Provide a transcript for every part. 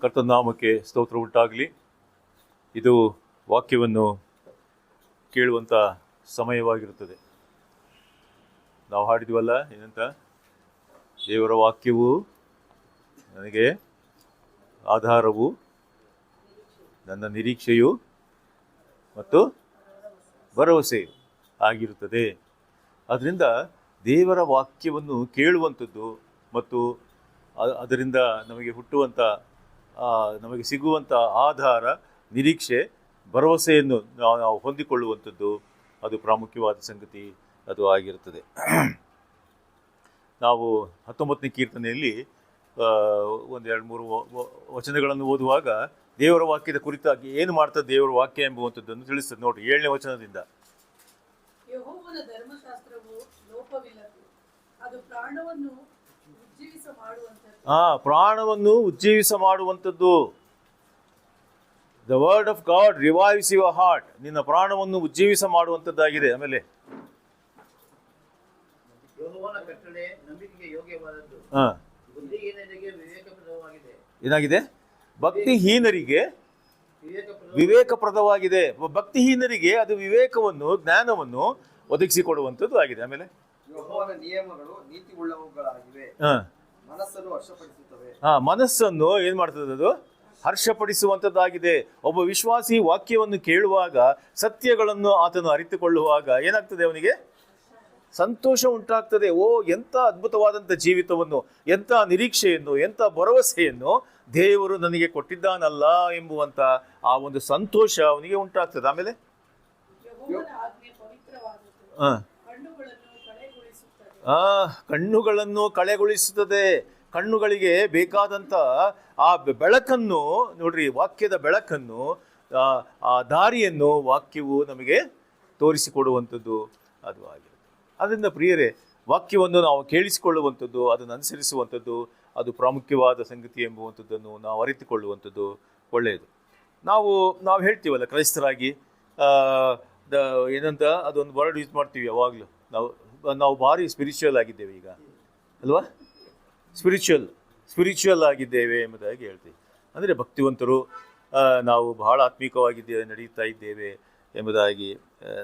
ಕರ್ತನ ನಾಮಕ್ಕೆ ಸ್ತೋತ್ರ ಉಂಟಾಗಲಿ. ಇದು ವಾಕ್ಯವನ್ನು ಕೇಳುವಂಥ ಸಮಯವಾಗಿರುತ್ತದೆ. ನಾವು ಹಾಡಿದ್ವಲ್ಲ, ಏನಂತ? ದೇವರ ವಾಕ್ಯವು ನನಗೆ ಆಧಾರವು, ನನ್ನ ನಿರೀಕ್ಷೆಯು ಮತ್ತು ಭರವಸೆಯು ಆಗಿರುತ್ತದೆ. ಅದರಿಂದ ದೇವರ ವಾಕ್ಯವನ್ನು ಕೇಳುವಂಥದ್ದು ಮತ್ತು ಅದರಿಂದ ನಮಗೆ ಹುಟ್ಟುವಂಥ, ನಮಗೆ ಸಿಗುವಂಥ ಆಧಾರ, ನಿರೀಕ್ಷೆ, ಭರವಸೆಯನ್ನು ನಾವು ಹೊಂದಿಕೊಳ್ಳುವಂಥದ್ದು, ಅದು ಪ್ರಾಮುಖ್ಯವಾದ ಸಂಗತಿ ಅದು ಆಗಿರುತ್ತದೆ. ನಾವು 19ನೇ ಕೀರ್ತನೆಯಲ್ಲಿ 1-2-3 ವಚನಗಳನ್ನು ಓದುವಾಗ ದೇವರ ವಾಕ್ಯದ ಕುರಿತಾಗಿ ಏನು ಮಾಡ್ತದೆ ದೇವರ ವಾಕ್ಯ ಎಂಬುವಂಥದ್ದನ್ನು ತಿಳಿಸ್ತದೆ. ನೋಡ್ರಿ, 7ನೇ ವಚನದಿಂದ. ಯೆಹೋವನ ಧರ್ಮಶಾಸ್ತ್ರವು ಲೋಪವಿಲ್ಲದು, ಅದು ಪ್ರಾಣವನ್ನು ಉಜ್ಜೀವಿಸ ಮಾಡುವಂಥದ್ದು. ಪ್ರಾಣವನ್ನು ಉಜ್ಜೀವಿಸ ಮಾಡುವಂಥದ್ದು. The word of God revives your heart. ನಿನ್ನ ಪ್ರಾಣವನ್ನು ಉಜ್ಜೀವಿಸ ಮಾಡುವಂಥದ್ದಾಗಿದೆ. ಆಮೇಲೆ ಯೆಹೋವನ ಕಟ್ಟಳೆ ನಂಬಿಕೆಗೆ ಯೋಗ್ಯವಾದದ್ದು, ಬುದ್ಧಿಹೀನರಿಗೆ ವಿವೇಕಪ್ರದವಾಗಿದೆ. ಏನಾಗಿದೆ? ಭಕ್ತಿಹೀನರಿಗೆ ವಿವೇಕಪ್ರದವಾಗಿದೆ. ಭಕ್ತಿಹೀನರಿಗೆ ಅದು ವಿವೇಕವನ್ನು, ಜ್ಞಾನವನ್ನು ಒದಗಿಸಿಕೊಡುವಂಥದ್ದು ಆಗಿದೆ. ಆಮೇಲೆ ಯೆಹೋವನ ನಿಯಮಗಳು ನೀತಿಯುಳ್ಳವುಗಳಾಗಿವೆ, ಮನಸ್ಸನ್ನು ಹರ್ಷಪಡಿಸುತ್ತವೆ. ಮನಸ್ಸನ್ನು ಏನ್ ಮಾಡ್ತದೆ? ಅದು ಹರ್ಷಪಡಿಸುವಂಥದ್ದಾಗಿದೆ. ಒಬ್ಬ ವಿಶ್ವಾಸಿ ವಾಕ್ಯವನ್ನು ಕೇಳುವಾಗ, ಸತ್ಯಗಳನ್ನು ಆತನು ಅರಿತುಕೊಳ್ಳುವಾಗ ಏನಾಗ್ತದೆ? ಅವನಿಗೆ ಸಂತೋಷ ಉಂಟಾಗ್ತದೆ. ಎಂಥ ಅದ್ಭುತವಾದಂಥ ಜೀವಿತವನ್ನು, ಎಂಥ ನಿರೀಕ್ಷೆಯನ್ನು, ಎಂಥ ಭರವಸೆಯನ್ನು ದೇವರು ನನಗೆ ಕೊಟ್ಟಿದ್ದಾನಲ್ಲ ಎಂಬುವಂಥ ಆ ಒಂದು ಸಂತೋಷ ಅವನಿಗೆ ಉಂಟಾಗ್ತದೆ. ಆಮೇಲೆ ಕಣ್ಣುಗಳನ್ನು ಕಳೆಗೊಳಿಸುತ್ತದೆ. ಕಣ್ಣುಗಳಿಗೆ ಬೇಕಾದಂಥ ಆ ಬೆಳಕನ್ನು ನೋಡ್ರಿ, ವಾಕ್ಯದ ಬೆಳಕನ್ನು, ಆ ದಾರಿಯನ್ನು ವಾಕ್ಯವು ನಮಗೆ ತೋರಿಸಿಕೊಡುವಂಥದ್ದು ಅದು ಆಗಿರುತ್ತೆ. ಅದರಿಂದ ಪ್ರಿಯರೇ, ವಾಕ್ಯವನ್ನು ನಾವು ಕೇಳಿಸಿಕೊಳ್ಳುವಂಥದ್ದು, ಅದನ್ನು ಅನುಸರಿಸುವಂಥದ್ದು, ಅದು ಪ್ರಾಮುಖ್ಯವಾದ ಸಂಗತಿ ಎಂಬುವಂಥದ್ದನ್ನು ನಾವು ಅರಿತುಕೊಳ್ಳುವಂಥದ್ದು ಒಳ್ಳೆಯದು. ನಾವು ಹೇಳ್ತೀವಲ್ಲ ಕ್ರೈಸ್ತರಾಗಿ, ಏನಂತ ಅದೊಂದು ವರ್ಡ್ ಯೂಸ್ ಮಾಡ್ತೀವಿ ಯಾವಾಗಲೂ. ನಾವು ಭಾರಿ ಸ್ಪಿರಿಚುವಲ್ ಆಗಿದ್ದೇವೆ ಈಗ, ಅಲ್ವಾ? ಸ್ಪಿರಿಚುವಲ್ ಆಗಿದ್ದೇವೆ ಎಂಬುದಾಗಿ ಹೇಳ್ತೀವಿ. ಅಂದರೆ ಭಕ್ತಿವಂತರು, ನಾವು ಬಹಳ ಆತ್ಮಿಕವಾಗಿದ್ದೇವೆ, ನಡೀತಾ ಇದ್ದೇವೆ ಎಂಬುದಾಗಿ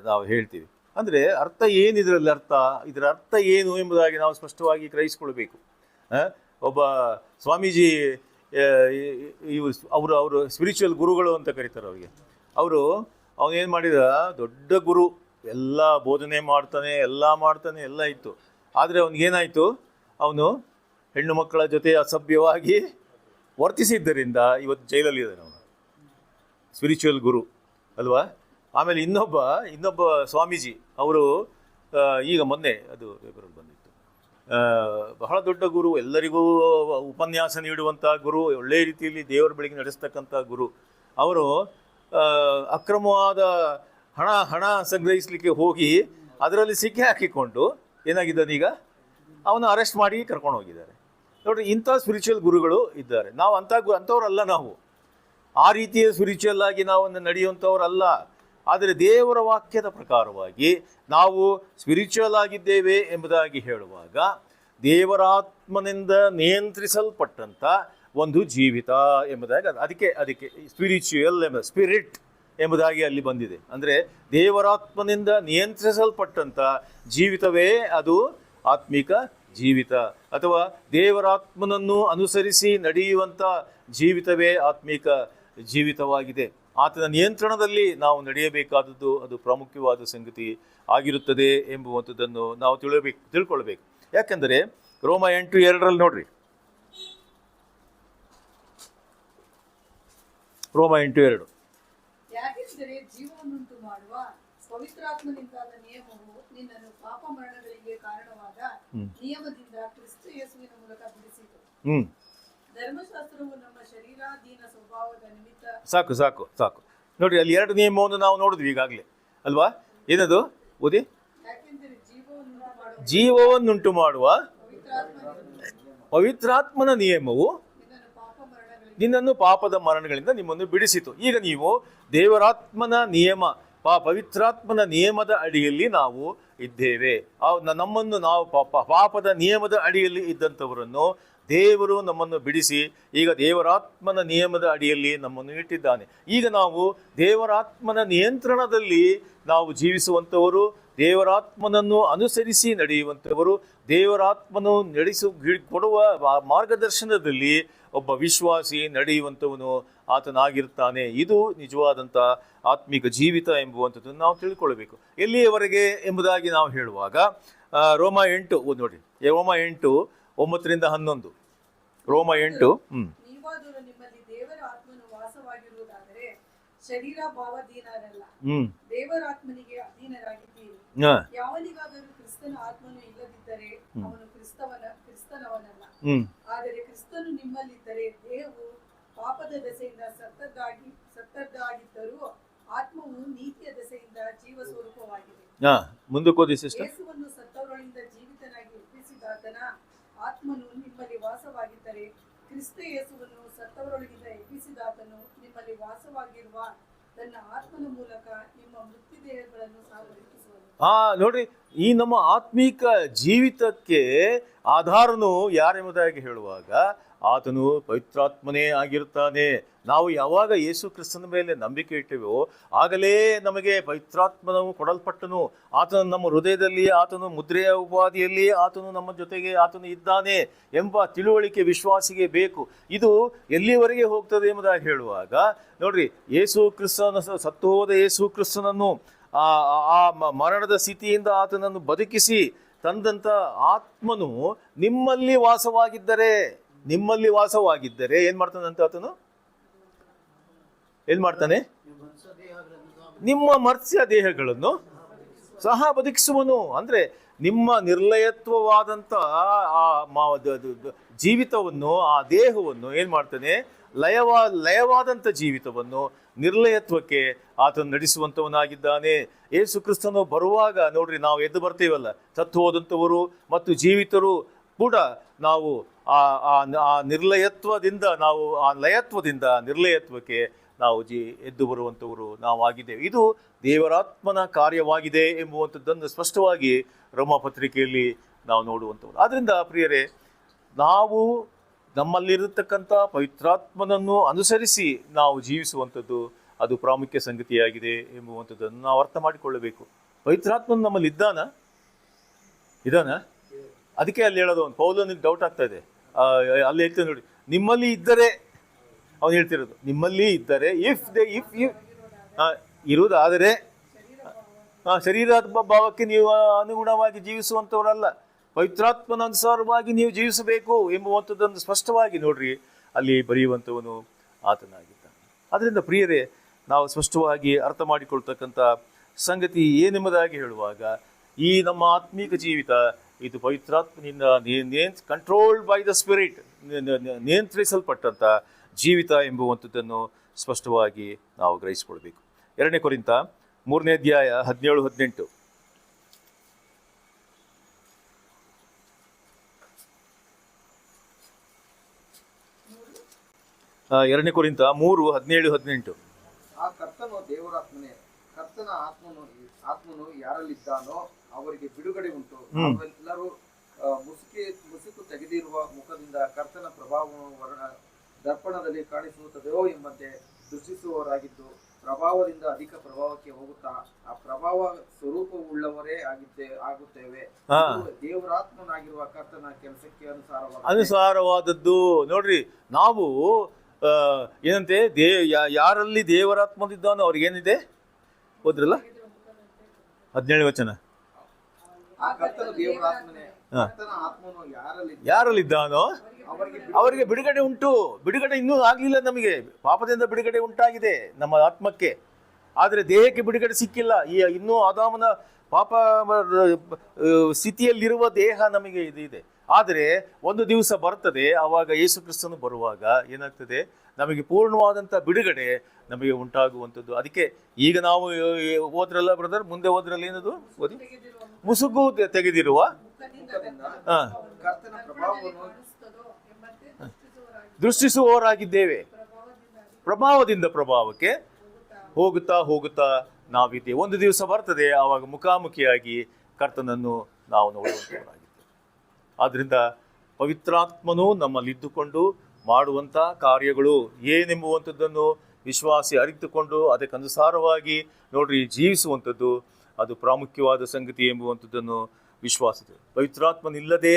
ನಾವು ಹೇಳ್ತೀವಿ. ಅಂದರೆ ಅರ್ಥ ಏನು? ಇದರ ಅರ್ಥ ಏನು ಎಂಬುದಾಗಿ ನಾವು ಸ್ಪಷ್ಟವಾಗಿ ಗ್ರಹಿಸ್ಕೊಳ್ಬೇಕು. ಒಬ್ಬ ಸ್ವಾಮೀಜಿ, ಅವರು ಸ್ಪಿರಿಚುವಲ್ ಗುರುಗಳು ಅಂತ ಕರೀತಾರೆ ಅವರಿಗೆ. ಅವನೇನು ಮಾಡಿದ? ದೊಡ್ಡ ಗುರು, ಎಲ್ಲ ಬೋಧನೆ ಮಾಡ್ತಾನೆ, ಎಲ್ಲ ಇತ್ತು. ಆದರೆ ಅವನಿಗೇನಾಯಿತು? ಅವನು ಹೆಣ್ಣು ಮಕ್ಕಳ ಜೊತೆ ಅಸಭ್ಯವಾಗಿ ವರ್ತಿಸಿದ್ದರಿಂದ ಇವತ್ತು ಜೈಲಲ್ಲಿ ಇದ್ದಾನೆ ಅವನು. ಸ್ಪಿರಿಚುವಲ್ ಗುರು ಅಲ್ವಾ? ಆಮೇಲೆ ಇನ್ನೊಬ್ಬ ಸ್ವಾಮೀಜಿ, ಅವರು ಈಗ ಮೊನ್ನೆ ಅದು ಪೇಪರಲ್ಲಿ ಬಂದಿತ್ತು, ಬಹಳ ದೊಡ್ಡ ಗುರು, ಎಲ್ಲರಿಗೂ ಉಪನ್ಯಾಸ ನೀಡುವಂಥ ಗುರು, ಒಳ್ಳೆಯ ರೀತಿಯಲ್ಲಿ ದೇವರ ಬೆಳಗ್ಗೆ ನಡೆಸ್ತಕ್ಕಂಥ ಗುರು. ಅವರು ಅಕ್ರಮವಾದ ಹಣ ಸಂಗ್ರಹಿಸಲಿಕ್ಕೆ ಹೋಗಿ ಅದರಲ್ಲಿ ಸಿಕ್ಕಿ ಹಾಕಿಕೊಂಡು ಏನಾಗಿದ್ದಾನೀಗ, ಅವನು ಅರೆಸ್ಟ್ ಮಾಡಿ ಕರ್ಕೊಂಡು ಹೋಗಿದ್ದಾರೆ. ನೋಡ್ರಿ, ಇಂಥ ಸ್ಪಿರಿಚುವಲ್ ಗುರುಗಳು ಇದ್ದಾರೆ. ನಾವು ಅಂಥವ್ರಲ್ಲ. ನಾವು ಆ ರೀತಿಯ ಸ್ಪಿರಿಚುವಲ್ ಆಗಿ ನಾವು ನಡೆಯುವಂಥವ್ರಲ್ಲ. ಆದರೆ ದೇವರ ವಾಕ್ಯದ ಪ್ರಕಾರವಾಗಿ ನಾವು ಸ್ಪಿರಿಚುವಲ್ ಆಗಿದ್ದೇವೆ ಎಂಬುದಾಗಿ ಹೇಳುವಾಗ, ದೇವರಾತ್ಮನಿಂದ ನಿಯಂತ್ರಿಸಲ್ಪಟ್ಟಂಥ ಒಂದು ಜೀವಿತ ಎಂಬುದಾಗಿ ಅದಕ್ಕೆ ಸ್ಪಿರಿಚುವಲ್ ಸ್ಪಿರಿಟ್ ಎಂಬುದಾಗಿ ಅಲ್ಲಿ ಬಂದಿದೆ. ಅಂದರೆ ದೇವರಾತ್ಮನಿಂದ ನಿಯಂತ್ರಿಸಲ್ಪಟ್ಟಂಥ ಜೀವಿತವೇ ಅದು ಆತ್ಮಿಕ ಜೀವಿತ, ಅಥವಾ ದೇವರಾತ್ಮನನ್ನು ಅನುಸರಿಸಿ ನಡೆಯುವಂಥ ಜೀವಿತವೇ ಆತ್ಮಿಕ ಜೀವಿತವಾಗಿದೆ. ಆತನ ನಿಯಂತ್ರಣದಲ್ಲಿ ನಾವು ನಡೆಯಬೇಕಾದದ್ದು ಅದು ಪ್ರಾಮುಖ್ಯವಾದ ಸಂಗತಿ ಆಗಿರುತ್ತದೆ ಎಂಬುವಂಥದ್ದನ್ನು ನಾವು ತಿಳ್ಕೊಳ್ಬೇಕು. ಯಾಕೆಂದರೆ ರೋಮ 8:2 ನೋಡ್ರಿ, ರೋಮ 8:2. ಯಾಕೆಂದರೆ ಜೀವವನ್ನುಂಟು ಮಾಡುವ ಪವಿತ್ರಾತ್ಮನಿಂದಾದ ನಿಯಮವು ನಿನ್ನನ್ನು ಪಾಪ ಮರಣಗಳಿಗೆ ಕಾರಣವಾದ ನಿಯಮದಿಂದ ಕ್ರಿಸ್ತ ಯೇಸುವಿನ ಮೂಲಕ ಬಿಡಿಸಿತು. ಧರ್ಮಶಾಸ್ತ್ರವು ನಮ್ಮ ಶರೀರಾಧೀನ ಸ್ವಭಾವದ ನಿಮಿತ್ತ. ಸಾಕು ನೋಡ್ರಿ, ಅಲ್ಲಿ 2 ನಿಯಮವನ್ನು ನಾವು ನೋಡಿದ್ವಿ ಈಗಾಗಲೇ ಅಲ್ವಾ? ಏನದು ಓದಿ? ಯಾಕೆಂದರೆ ಜೀವವನ್ನುಂಟು ಮಾಡುವ ಪವಿತ್ರಾತ್ಮನ ನಿಯಮವು ನಿನ್ನನ್ನು ಪಾಪದ ಮರಣಗಳಿಂದ ನಿಮ್ಮನ್ನು ಬಿಡಿಸಿತು. ಈಗ ನೀವು ದೇವರಾತ್ಮನ ನಿಯಮ, ಪವಿತ್ರಾತ್ಮನ ನಿಯಮದ ಅಡಿಯಲ್ಲಿ ನಾವು ಇದ್ದೇವೆ. ನಮ್ಮನ್ನು ನಾವು ಪಾಪದ ನಿಯಮದ ಅಡಿಯಲ್ಲಿ ಇದ್ದಂಥವರನ್ನು ದೇವರು ನಮ್ಮನ್ನು ಬಿಡಿಸಿ ಈಗ ದೇವರಾತ್ಮನ ನಿಯಮದ ಅಡಿಯಲ್ಲಿ ನಮ್ಮನ್ನು ಇಟ್ಟಿದ್ದಾನೆ. ಈಗ ನಾವು ದೇವರಾತ್ಮನ ನಿಯಂತ್ರಣದಲ್ಲಿ ನಾವು ಜೀವಿಸುವಂಥವರು, ದೇವರಾತ್ಮನನ್ನು ಅನುಸರಿಸಿ ನಡೆಯುವಂಥವರು, ದೇವರಾತ್ಮನು ಕೊಡುವ ಮಾರ್ಗದರ್ಶನದಲ್ಲಿ ಒಬ್ಬ ವಿಶ್ವಾಸಿ ನಡೆಯುವಂಥವನು ಆತನಾಗಿರ್ತಾನೆ. ಇದು ನಿಜವಾದಂಥ ಆತ್ಮಿಕ ಜೀವಿತ ಎಂಬುವಂಥದ್ದನ್ನು ನಾವು ತಿಳ್ಕೊಳ್ಬೇಕು. ಎಲ್ಲಿಯವರೆಗೆ ಎಂಬುದಾಗಿ ನಾವು ಹೇಳುವಾಗ ರೋಮ 8 ನೋಡಿ, ರೋಮ 8 9-11. ರೋಮ 8 ನೀವಾದರೂ ನಿಮ್ಮಲ್ಲಿ ದೇವರ ಆತ್ಮನು ವಾಸವಾಗಿರುವುದಾದರೆ ಶರೀರ ಭಾವಾಧೀನರಲ್ಲ, ದೇವರಾತ್ಮನಿಗೆ ಅಧೀನರಾಗಿದ್ದೀರಿ. ಯಾವನಿಗಾದರೂ ಕ್ರಿಸ್ತನ ಆತ್ಮನು ಇಲ್ಲದಿದ್ದರೆ ಅವನು ಕ್ರಿಸ್ತನವನಲ್ಲ. ಆದರೆ ಕ್ರಿಸ್ತನು ನಿಮ್ಮಲ್ಲಿದ್ದರೆ ದೇಹವು ಪಾಪದ ದೆಸೆಯಿಂದ ಸತ್ತದ್ದಾಗಿದ್ದರೂ ಆತ್ಮವು ನೀತಿಯ ದೆಸೆಯಿಂದ ಜೀವ ಸ್ವರೂಪವಾಗಿದೆ. ಮುಂದಕ್ಕೆ ಓದಿ ಸಿಸ್ಟರ್. ಯೇಸುವನ್ನು ಸತ್ತವರೊಳಗಿಂದ ಜೀವಿತನಾಗಿ ಎಬ್ಬಿಸಿದಾತನ ಆತ್ಮನು ನಿಮ್ಮಲ್ಲಿ ವಾಸವಾಗಿದ್ದರೆ ಕ್ರಿಸ್ತ ಯೇಸುವನ್ನು ಸತ್ತವರೊಳಗಿಂದ ಎಬ್ಬಿಸಿದಾತನು ನಿಮ್ಮಲ್ಲಿ ವಾಸವಾಗಿರುವ ತನ್ನ ಆತ್ಮನ ಮೂಲಕ ನಿಮ್ಮ ಮೃತ್ಯುದೇಹಗಳನ್ನು ಸಹ ಬದುಕಿಸುವನು. ನೋಡ್ರಿ, ಈ ನಮ್ಮ ಆತ್ಮೀಕ ಜೀವಿತಕ್ಕೆ ಆಧಾರನು ಯಾರೆಂಬುದಾಗಿ ಹೇಳುವಾಗ ಆತನು ಪವಿತ್ರಾತ್ಮನೇ ಆಗಿರುತ್ತಾನೆ. ನಾವು ಯಾವಾಗ ಯೇಸು ಕ್ರಿಸ್ತನ ಮೇಲೆ ನಂಬಿಕೆ ಇಟ್ಟೆವೋ ಆಗಲೇ ನಮಗೆ ಪವಿತ್ರಾತ್ಮನವು ಕೊಡಲ್ಪಟ್ಟನು. ಆತನು ನಮ್ಮ ಹೃದಯದಲ್ಲಿ, ಆತನು ಮುದ್ರೆಯ ಉಪಾಧಿಯಲ್ಲಿ ಆತನು ನಮ್ಮ ಜೊತೆಗೆ ಆತನು ಇದ್ದಾನೆ ಎಂಬ ತಿಳುವಳಿಕೆ ವಿಶ್ವಾಸಿಗೆ ಬೇಕು. ಇದು ಎಲ್ಲಿವರೆಗೆ ಹೋಗ್ತದೆ ಎಂಬುದಾಗಿ ಹೇಳುವಾಗ ನೋಡ್ರಿ, ಯೇಸು ಕ್ರಿಸ್ತನ ಸತ್ತು ಹೋದ ಯೇಸು ಕ್ರಿಸ್ತನನ್ನು ಆ ಮರಣದ ಸ್ಥಿತಿಯಿಂದ ಆತನನ್ನು ಬದುಕಿಸಿ ತಂದಂಥ ಆತ್ಮನು ನಿಮ್ಮಲ್ಲಿ ವಾಸವಾಗಿದ್ದರೆ ಏನ್ ಮಾಡ್ತಾನಂತ ಆತನು? ಏನ್ ಮಾಡ್ತಾನೆ? ನಿಮ್ಮ ಮರ್ತ್ಯ ದೇಹಗಳನ್ನು ಸಹ ಬದುಕಿಸುವನು. ಅಂದ್ರೆ ನಿಮ್ಮ ನಿರ್ಲಯತ್ವವಾದಂಥ ಜೀವಿತವನ್ನು, ಆ ದೇಹವನ್ನು ಏನ್ ಮಾಡ್ತಾನೆ? ಲಯವಾದಂಥ ಜೀವಿತವನ್ನು ನಿರ್ಲಯತ್ವಕ್ಕೆ ಆತನು ನಡೆಸುವಂಥವನಾಗಿದ್ದಾನೆ. ಯೇಸು ಕ್ರಿಸ್ತನು ಬರುವಾಗ ನೋಡ್ರಿ, ನಾವು ಎದ್ದು ಬರ್ತೀವಲ್ಲ, ಸತ್ತು ಹೋದಂಥವರು ಮತ್ತು ಜೀವಿತರು ಕೂಡ ನಾವು ಆ ನಿರ್ಲಯತ್ವದಿಂದ ನಿರ್ಲಯತ್ವಕ್ಕೆ ನಾವು ಎದ್ದು ಬರುವಂಥವರು ನಾವು ಆಗಿದ್ದೇವೆ. ಇದು ದೇವರಾತ್ಮನ ಕಾರ್ಯವಾಗಿದೆ ಎಂಬುವಂಥದ್ದನ್ನು ಸ್ಪಷ್ಟವಾಗಿ ರೋಮ ಪತ್ರಿಕೆಯಲ್ಲಿ ನಾವು ನೋಡುವಂಥವ್ರು. ಆದ್ದರಿಂದ ಪ್ರಿಯರೇ, ನಾವು ನಮ್ಮಲ್ಲಿರತಕ್ಕಂಥ ಪವಿತ್ರಾತ್ಮನನ್ನು ಅನುಸರಿಸಿ ನಾವು ಜೀವಿಸುವಂಥದ್ದು ಅದು ಪ್ರಾಮುಖ್ಯ ಸಂಗತಿಯಾಗಿದೆ ಎಂಬುವಂಥದ್ದನ್ನು ನಾವು ಅರ್ಥ ಮಾಡಿಕೊಳ್ಳಬೇಕು. ಪವಿತ್ರಾತ್ಮನು ನಮ್ಮಲ್ಲಿ ಇದ್ದಾನ? ಅದಕ್ಕೆ ಅಲ್ಲಿ ಹೇಳೋದು, ಒಂದು ಪೌಲನಿಗೆ ಡೌಟ್ ಆಗ್ತಾ ಇದೆ. ಅಲ್ಲಿ ಹೇಳ್ತೇನೆ ನೋಡಿ, ನಿಮ್ಮಲ್ಲಿ ಇದ್ದರೆ, ಅವನು ಹೇಳ್ತಿರೋದು ನಿಮ್ಮಲ್ಲಿ ಇದ್ದರೆ, ಇರುವುದಾದರೆ ಶರೀರ ಭಾವಕ್ಕೆ ನೀವು ಅನುಗುಣವಾಗಿ ಜೀವಿಸುವಂಥವರಲ್ಲ, ಪವಿತ್ರಾತ್ಮನ ಅನುಸಾರವಾಗಿ ನೀವು ಜೀವಿಸಬೇಕು ಎಂಬುವಂಥದ್ದನ್ನು ಸ್ಪಷ್ಟವಾಗಿ ನೋಡ್ರಿ ಅಲ್ಲಿ ಬರೆಯುವಂಥವನು ಆತನಾಗಿದ್ದಾನೆ. ಅದರಿಂದ ಪ್ರಿಯರೇ, ನಾವು ಸ್ಪಷ್ಟವಾಗಿ ಅರ್ಥ ಮಾಡಿಕೊಳ್ತಕ್ಕಂಥ ಸಂಗತಿ ಏನೆಂಬುದಾಗಿ ಹೇಳುವಾಗ, ಈ ನಮ್ಮ ಆತ್ಮೀಕ ಜೀವಿತ ಇದು ಪವಿತ್ರಾತ್ಮನಿಂದ ಕಂಟ್ರೋಲ್ಡ್ ಬೈ ದ ಸ್ಪಿರಿಟ್, ನಿಯಂತ್ರಿಸಲ್ಪಟ್ಟಂಥ ಜೀವಿತ ಎಂಬುವಂಥದ್ದನ್ನು ಸ್ಪಷ್ಟವಾಗಿ ನಾವು ಗ್ರಹಿಸಿಕೊಳ್ಬೇಕು. 2 ಕೊರಿಂಥ 3ನೇ ಅಧ್ಯಾಯ 17-18. 2 ಕೊರಿಂಥ 3:17-18. ಆ ಕರ್ತನು ದೇವರಾತ್ಮನೇ, ಕರ್ತನ ಆತ್ಮನು ಯಾರಲ್ಲಿದ್ದಾನೋ ಅವರಿಗೆ ಬಿಡುಗಡೆ ಉಂಟು. ನಾವೆಲ್ಲರೂ ಮುಸುಕು ತೆಗೆದಿರುವ ಮುಖದಿಂದ ಕರ್ತನ ಪ್ರಭಾವವನ್ನು ದರ್ಪಣದಲ್ಲಿ ಕಾಣಿಸುತ್ತದೆಯೋ ಎಂಬಂತೆ ದೃಷ್ಟಿಸುವವರಾಗಿದ್ದು, ಪ್ರಭಾವದಿಂದ ಅಧಿಕ ಪ್ರಭಾವಕ್ಕೆ ಹೋಗುತ್ತಾ ಆ ಪ್ರಭಾವ ಸ್ವರೂಪವುಳ್ಳವರೇ ಆಗುತ್ತೇವೆ. ದೇವರಾತ್ಮನಾಗಿರುವ ಕರ್ತನ ಕೆಲಸಕ್ಕೆ ಅನುಸಾರವಾದದ್ದು. ನೋಡ್ರಿ, ನಾವು ಏನಂತೆ ಯಾರಲ್ಲಿ ದೇವರಾತ್ಮದಿದ್ದಾನೋ ಅವ್ರಿಗೇನಿದೆ? ಓದ್ರಲ್ಲ 17ನೇ ವಚನ. ಯಾರಲ್ಲಿದ್ದಾನೋ ಅವರಿಗೆ ಬಿಡುಗಡೆ ಉಂಟು. ಬಿಡುಗಡೆ ಇನ್ನೂ ಆಗಲಿಲ್ಲ ನಮಗೆ. ಪಾಪದಿಂದ ಬಿಡುಗಡೆ ಉಂಟಾಗಿದೆ ನಮ್ಮ ಆತ್ಮಕ್ಕೆ, ಆದರೆ ದೇಹಕ್ಕೆ ಬಿಡುಗಡೆ ಸಿಕ್ಕಿಲ್ಲ. ಇನ್ನೂ ಆದಾಮನ ಪಾಪ ಸ್ಥಿತಿಯಲ್ಲಿರುವ ದೇಹ ನಮಗೆ ಇದೆ. ಆದರೆ ಒಂದು ದಿವಸ ಬರ್ತದೆ, ಆವಾಗ ಯೇಸು ಕ್ರಿಸ್ತನು ಬರುವಾಗ ಏನಾಗ್ತದೆ? ನಮಗೆ ಪೂರ್ಣವಾದಂಥ ಬಿಡುಗಡೆ ನಮಗೆ ಉಂಟಾಗುವಂಥದ್ದು. ಅದಕ್ಕೆ ಈಗ ನಾವು ಓದ್ರಲ್ಲ ಬ್ರದರ್, ಮುಂದೆ ಓದ್ರಲ್ಲಿ ಏನದು ಓದಿ? ಮುಸುಗು ತೆಗೆದಿರುವ ದೃಷ್ಟಿಸುವವರಾಗಿದ್ದೇವೆ. ಪ್ರಭಾವದಿಂದ ಪ್ರಭಾವಕ್ಕೆ ಹೋಗುತ್ತಾ ನಾವಿದ್ದೇವೆ. ಒಂದು ದಿವಸ ಬರ್ತದೆ, ಆವಾಗ ಮುಖಾಮುಖಿಯಾಗಿ ಕರ್ತನನ್ನು ನಾವು ನೋಡುವಂಥವರಾಗಿದ್ದೇವೆ. ಆದ್ದರಿಂದ ಪವಿತ್ರಾತ್ಮನು ನಮ್ಮಲ್ಲಿದ್ದುಕೊಂಡು ಮಾಡುವಂಥ ಕಾರ್ಯಗಳು ಏನೆಂಬುವಂಥದ್ದನ್ನು ವಿಶ್ವಾಸಿ ಅರಿತುಕೊಂಡು ಅದಕ್ಕನುಸಾರವಾಗಿ ನೋಡ್ರಿ ಜೀವಿಸುವಂಥದ್ದು ಅದು ಪ್ರಾಮುಖ್ಯವಾದ ಸಂಗತಿ ಎಂಬುವಂಥದ್ದನ್ನು ವಿಶ್ವಾಸಿದೆ. ಪವಿತ್ರಾತ್ಮನಿಲ್ಲದೆ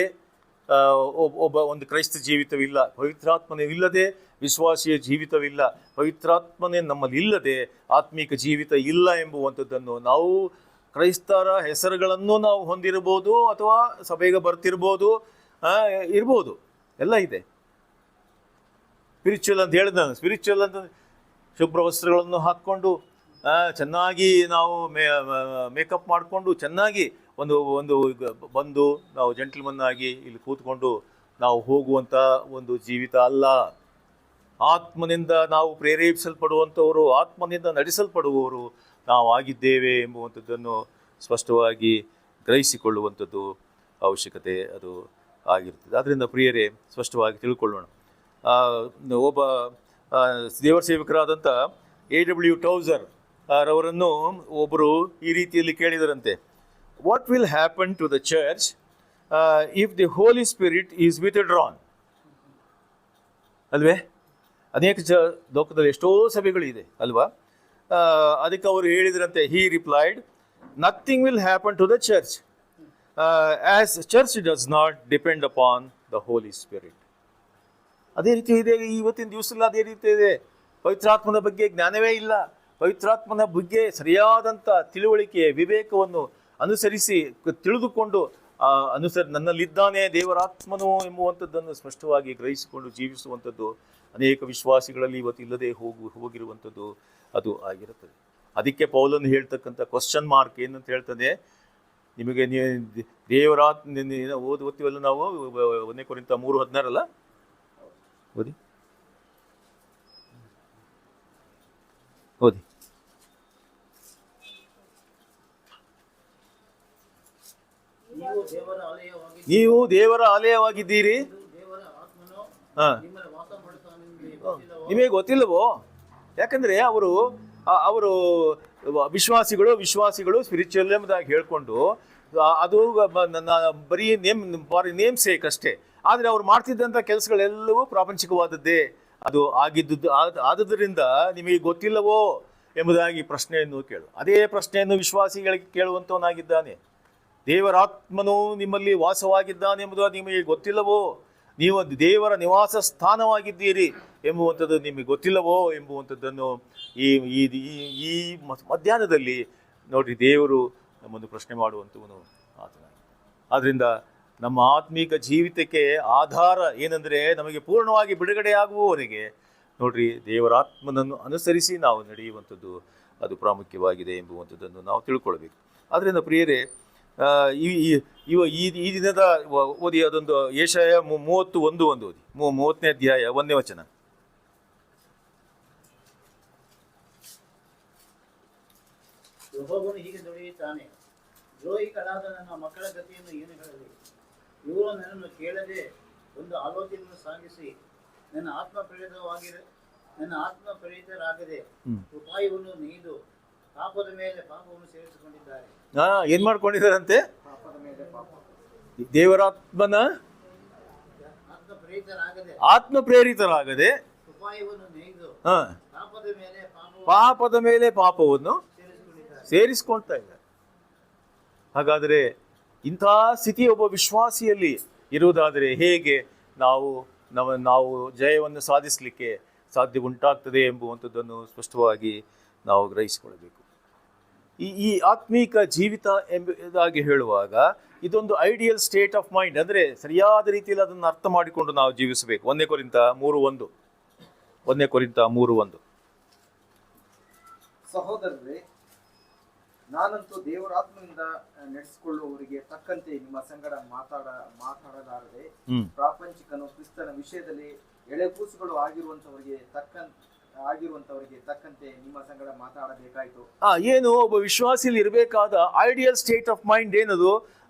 ಒಂದು ಕ್ರೈಸ್ತ ಜೀವಿತವಿಲ್ಲ, ಪವಿತ್ರಾತ್ಮನಿಲ್ಲದೆ ವಿಶ್ವಾಸಿಯ ಜೀವಿತವಿಲ್ಲ, ಪವಿತ್ರಾತ್ಮನೇ ನಮ್ಮಲ್ಲಿಲ್ಲದೆ ಆತ್ಮಿಕ ಜೀವಿತ ಇಲ್ಲ ಎಂಬುವಂಥದ್ದನ್ನು ನಾವು ಕ್ರೈಸ್ತರ ಹೆಸರುಗಳನ್ನು ನಾವು ಹೊಂದಿರ್ಬೋದು ಅಥವಾ ಸಭೆಗೆ ಬರ್ತಿರ್ಬೋದು, ಇರ್ಬೋದು, ಎಲ್ಲ ಇದೆ. ಸ್ಪಿರಿಚುವಲ್ ಅಂತ ಹೇಳಿದ ನಾನು, ಸ್ಪಿರಿಚುವಲ್ ಅಂತ ಶುಭ್ರ ವಸ್ತ್ರಗಳನ್ನು ಹಾಕ್ಕೊಂಡು ಚೆನ್ನಾಗಿ ನಾವು ಮೇಕಪ್ ಮಾಡಿಕೊಂಡು ಚೆನ್ನಾಗಿ ಒಂದು ಬಂದು ನಾವು ಜೆಂಟಲ್ಮನ್ ಆಗಿ ಇಲ್ಲಿ ಕೂತ್ಕೊಂಡು ನಾವು ಹೋಗುವಂಥ ಒಂದು ಜೀವಿತ ಅಲ್ಲ. ಆತ್ಮನಿಂದ ನಾವು ಪ್ರೇರೇಪಿಸಲ್ಪಡುವಂಥವರು, ಆತ್ಮನಿಂದ ನಡೆಸಲ್ಪಡುವವರು ನಾವು ಆಗಿದ್ದೇವೆ ಎಂಬುವಂಥದ್ದನ್ನು ಸ್ಪಷ್ಟವಾಗಿ ಗ್ರಹಿಸಿಕೊಳ್ಳುವಂಥದ್ದು ಅವಶ್ಯಕತೆ ಅದು ಆಗಿರ್ತದೆ. ಆದ್ದರಿಂದ ಪ್ರಿಯರೇ, ಸ್ಪಷ್ಟವಾಗಿ ತಿಳ್ಕೊಳ್ಳೋಣ. ಒಬ್ಬ ದೇವರ ಸೇವಕರಾದಂಥ A.W. ಟೌಸರ್ ರವರನ್ನು ಒಬ್ಬರು ಈ ರೀತಿಯಲ್ಲಿ ಕೇಳಿದರಂತೆ, what will happen to the church if the holy spirit is withdrawn? ಅಲ್ವೇ? ಅನೇಕ ಲೋಕದಲ್ಲಿ ಎಷ್ಟೋ ಸಭೆಗಳಿದೆ ಅಲ್ವಾ? ಅದಕ್ಕೆ ಅವರು ಹೇಳಿದ್ರಂತೆ, he replied, nothing will happen to the church as church does not depend upon the holy spirit. ಅದೇ ರೀತಿ ಇದೆ ಇವತ್ತಿನ ದಿವಸದಲ್ಲಿ, ಅದೇ ರೀತಿ ಇದೆ. ಪವಿತ್ರಾತ್ಮನ ಬಗ್ಗೆ ಜ್ಞಾನವೇ ಇಲ್ಲ. ಪವಿತ್ರಾತ್ಮನ ಬಗ್ಗೆ ಸರಿಯಾದಂಥ ತಿಳುವಳಿಕೆ, ವಿವೇಕವನ್ನು ಅನುಸರಿಸಿ ತಿಳಿದುಕೊಂಡು ನನ್ನಲ್ಲಿದ್ದಾನೆ ದೇವರಾತ್ಮನು ಎಂಬುವಂಥದ್ದನ್ನು ಸ್ಪಷ್ಟವಾಗಿ ಗ್ರಹಿಸಿಕೊಂಡು ಜೀವಿಸುವಂಥದ್ದು ಅನೇಕ ವಿಶ್ವಾಸಿಗಳಲ್ಲಿ ಇವತ್ತು ಇಲ್ಲದೆ ಹೋಗಿರುವಂಥದ್ದು ಅದು ಆಗಿರುತ್ತದೆ. ಅದಕ್ಕೆ ಪೌಲನು ಹೇಳ್ತಕ್ಕಂಥ ಕ್ವಶನ್ ಮಾರ್ಕ್ ಏನಂತ ಹೇಳ್ತದೆ, ನಿಮಗೆ ಓದ್ತೀವಲ್ಲ ನಾವು 1 ಕೊರಿಂಥ 3:16 ಅಲ್ಲ, ಓದಿ ಓದಿ. ನೀವು ದೇವರ ಆಲಯವಾಗಿದ್ದೀರಿ, ನಿಮಗೆ ಗೊತ್ತಿಲ್ಲವೋ? ಯಾಕಂದ್ರೆ ಅವರು ವಿಶ್ವಾಸಿಗಳು ಸ್ಪಿರಿಚುವಲ್ ಎಂಬುದಾಗಿ ಹೇಳ್ಕೊಂಡು ಅದು ಬರೀ ನೇಮ್ ಸೇಕ್ ಅಷ್ಟೇ. ಆದರೆ ಅವ್ರು ಮಾಡ್ತಿದ್ದಂಥ ಕೆಲಸಗಳೆಲ್ಲವೂ ಪ್ರಾಪಂಚಿಕವಾದದ್ದೇ ಅದು ಆದುದರಿಂದ ನಿಮಗೆ ಗೊತ್ತಿಲ್ಲವೋ ಎಂಬುದಾಗಿ ಪ್ರಶ್ನೆಯನ್ನು ಕೇಳು. ಅದೇ ಪ್ರಶ್ನೆಯನ್ನು ವಿಶ್ವಾಸಿಗಳಿಗೆ ಕೇಳುವಂಥವನಾಗಿದ್ದಾನೆ. ದೇವರಾತ್ಮನು ನಿಮ್ಮಲ್ಲಿ ವಾಸವಾಗಿದ್ದಾನೆ ಎಂಬುದು ನಿಮಗೆ ಗೊತ್ತಿಲ್ಲವೋ? ನೀವು ದೇವರ ನಿವಾಸ ಸ್ಥಾನವಾಗಿದ್ದೀರಿ ಎಂಬುವಂಥದ್ದು ನಿಮಗೆ ಗೊತ್ತಿಲ್ಲವೋ ಎಂಬುವಂಥದ್ದನ್ನು ಈ ಮಧ್ಯಾಹ್ನದಲ್ಲಿ ನೋಡ್ರಿ ದೇವರು ನಮ್ಮನ್ನು ಪ್ರಶ್ನೆ ಮಾಡುವಂಥವನು ಆತನಾಗಿ. ಆದ್ದರಿಂದ ನಮ್ಮ ಆತ್ಮೀಕ ಜೀವಿತಕ್ಕೆ ಆಧಾರ ಏನಂದರೆ, ನಮಗೆ ಪೂರ್ಣವಾಗಿ ಬಿಡುಗಡೆಯಾಗುವವರೆಗೆ ನೋಡ್ರಿ ದೇವರಾತ್ಮನನ್ನು ಅನುಸರಿಸಿ ನಾವು ನಡೆಯುವಂಥದ್ದು ಅದು ಪ್ರಾಮುಖ್ಯವಾಗಿದೆ ಎಂಬುವಂಥದ್ದನ್ನು ನಾವು ತಿಳ್ಕೊಳ್ಬೇಕು. ಆದ್ದರಿಂದ ಪ್ರಿಯರೇ, ಈ ದಿನದ ಓದಿ ಅದೊಂದು ಯೆಶಾಯ 31:1 ಓದಿ, 30ನೇ ಅಧ್ಯಾಯ 1ನೇ ವಚನ. ಯೆಹೋವನು ಹೀಗೆ ನುಡಿಯುತ್ತಾನೆ, ದ್ರೋಹಿಗಳಾದ ನನ್ನ ಮಕ್ಕಳ ಗತಿಯನ್ನು ಏನು ಹೇಳಲಿ? ಇವರು ನನ್ನನ್ನು ಕೇಳದೆ ಒಂದು ಆಲೋಚನೆಯನ್ನು ಸಾಗಿಸಿ ನನ್ನ ಆತ್ಮ ಪ್ರೇರಿತರಾಗದೆ ಉಪಾಯವನ್ನು ನೇಯ್ದು ಪಾಪದ ಮೇಲೆ ಪಾಪವನ್ನು ಸೇರಿಸಿಕೊಂಡಿದ್ದಾರೆ. ಏನ್ ಮಾಡ್ಕೊಂಡಿದ್ದಾರಂತೆ? ದೇವರಾತ್ಮನ ಆತ್ಮ ಪ್ರೇರಿತರಾಗದೆ ಉಪಾಯವನ್ನು ನೇಯ್ದು ಪಾಪದ ಮೇಲೆ ಪಾಪವನ್ನು ಸೇರಿಸಿಕೊಳ್ತಾ ಇದ್ದಾರೆ. ಹಾಗಾದರೆ ಇಂಥ ಸ್ಥಿತಿ ಒಬ್ಬ ವಿಶ್ವಾಸಿಯಲ್ಲಿ ಇರುವುದಾದರೆ ಹೇಗೆ ನಾವು ಜಯವನ್ನು ಸಾಧಿಸಲಿಕ್ಕೆ ಸಾಧ್ಯ ಉಂಟಾಗ್ತದೆ ಎಂಬುವಂಥದ್ದನ್ನು ಸ್ಪಷ್ಟವಾಗಿ ನಾವು ಗ್ರಹಿಸಿಕೊಳ್ಳಬೇಕು. ಈ ಆತ್ಮೀಕ ಜೀವಿತ ಎಂಬುದಾಗಿ ಹೇಳುವಾಗ ಇದೊಂದು ಐಡಿಯಲ್ ಸ್ಟೇಟ್ ಆಫ್ ಮೈಂಡ್, ಅಂದರೆ ಸರಿಯಾದ ರೀತಿಯಲ್ಲಿ ಅದನ್ನು ಅರ್ಥ ಮಾಡಿಕೊಂಡು ನಾವು ಜೀವಿಸಬೇಕು. 1 ಕೊರಿಂಥ 3:1 ಸಹೋದರರೇ, ನಾನಂತೂ ದೇವರಾತ್ಮನಿಂದ ನಡೆಸಿಕೊಳ್ಳುವವರಿಗೆ ತಕ್ಕಂತೆ ನಿಮ್ಮ ಸಂಗಡ ಮಾತಾಡಲಾರದೆ ಪ್ರಾಪಂಚಿಕನು ಕ್ರಿಸ್ತನ ವಿಷಯದಲ್ಲಿ ಎಳೆಕೂಸುಗಳು ಆಗಿರುವಂತವರಿಗೆ ತಕ್ಕಂತೆ ನಿಮ್ಮ ಸಂಗಡ ಮಾತಾಡಬೇಕಾಯಿತು. ಏನು ಒಬ್ಬ ವಿಶ್ವಾಸಿಯಲ್ಲಿ ಇರಬೇಕಾದ ಐಡಿಯಲ್ ಸ್ಟೇಟ್ ಆಫ್ ಮೈಂಡ್ ಏನದು?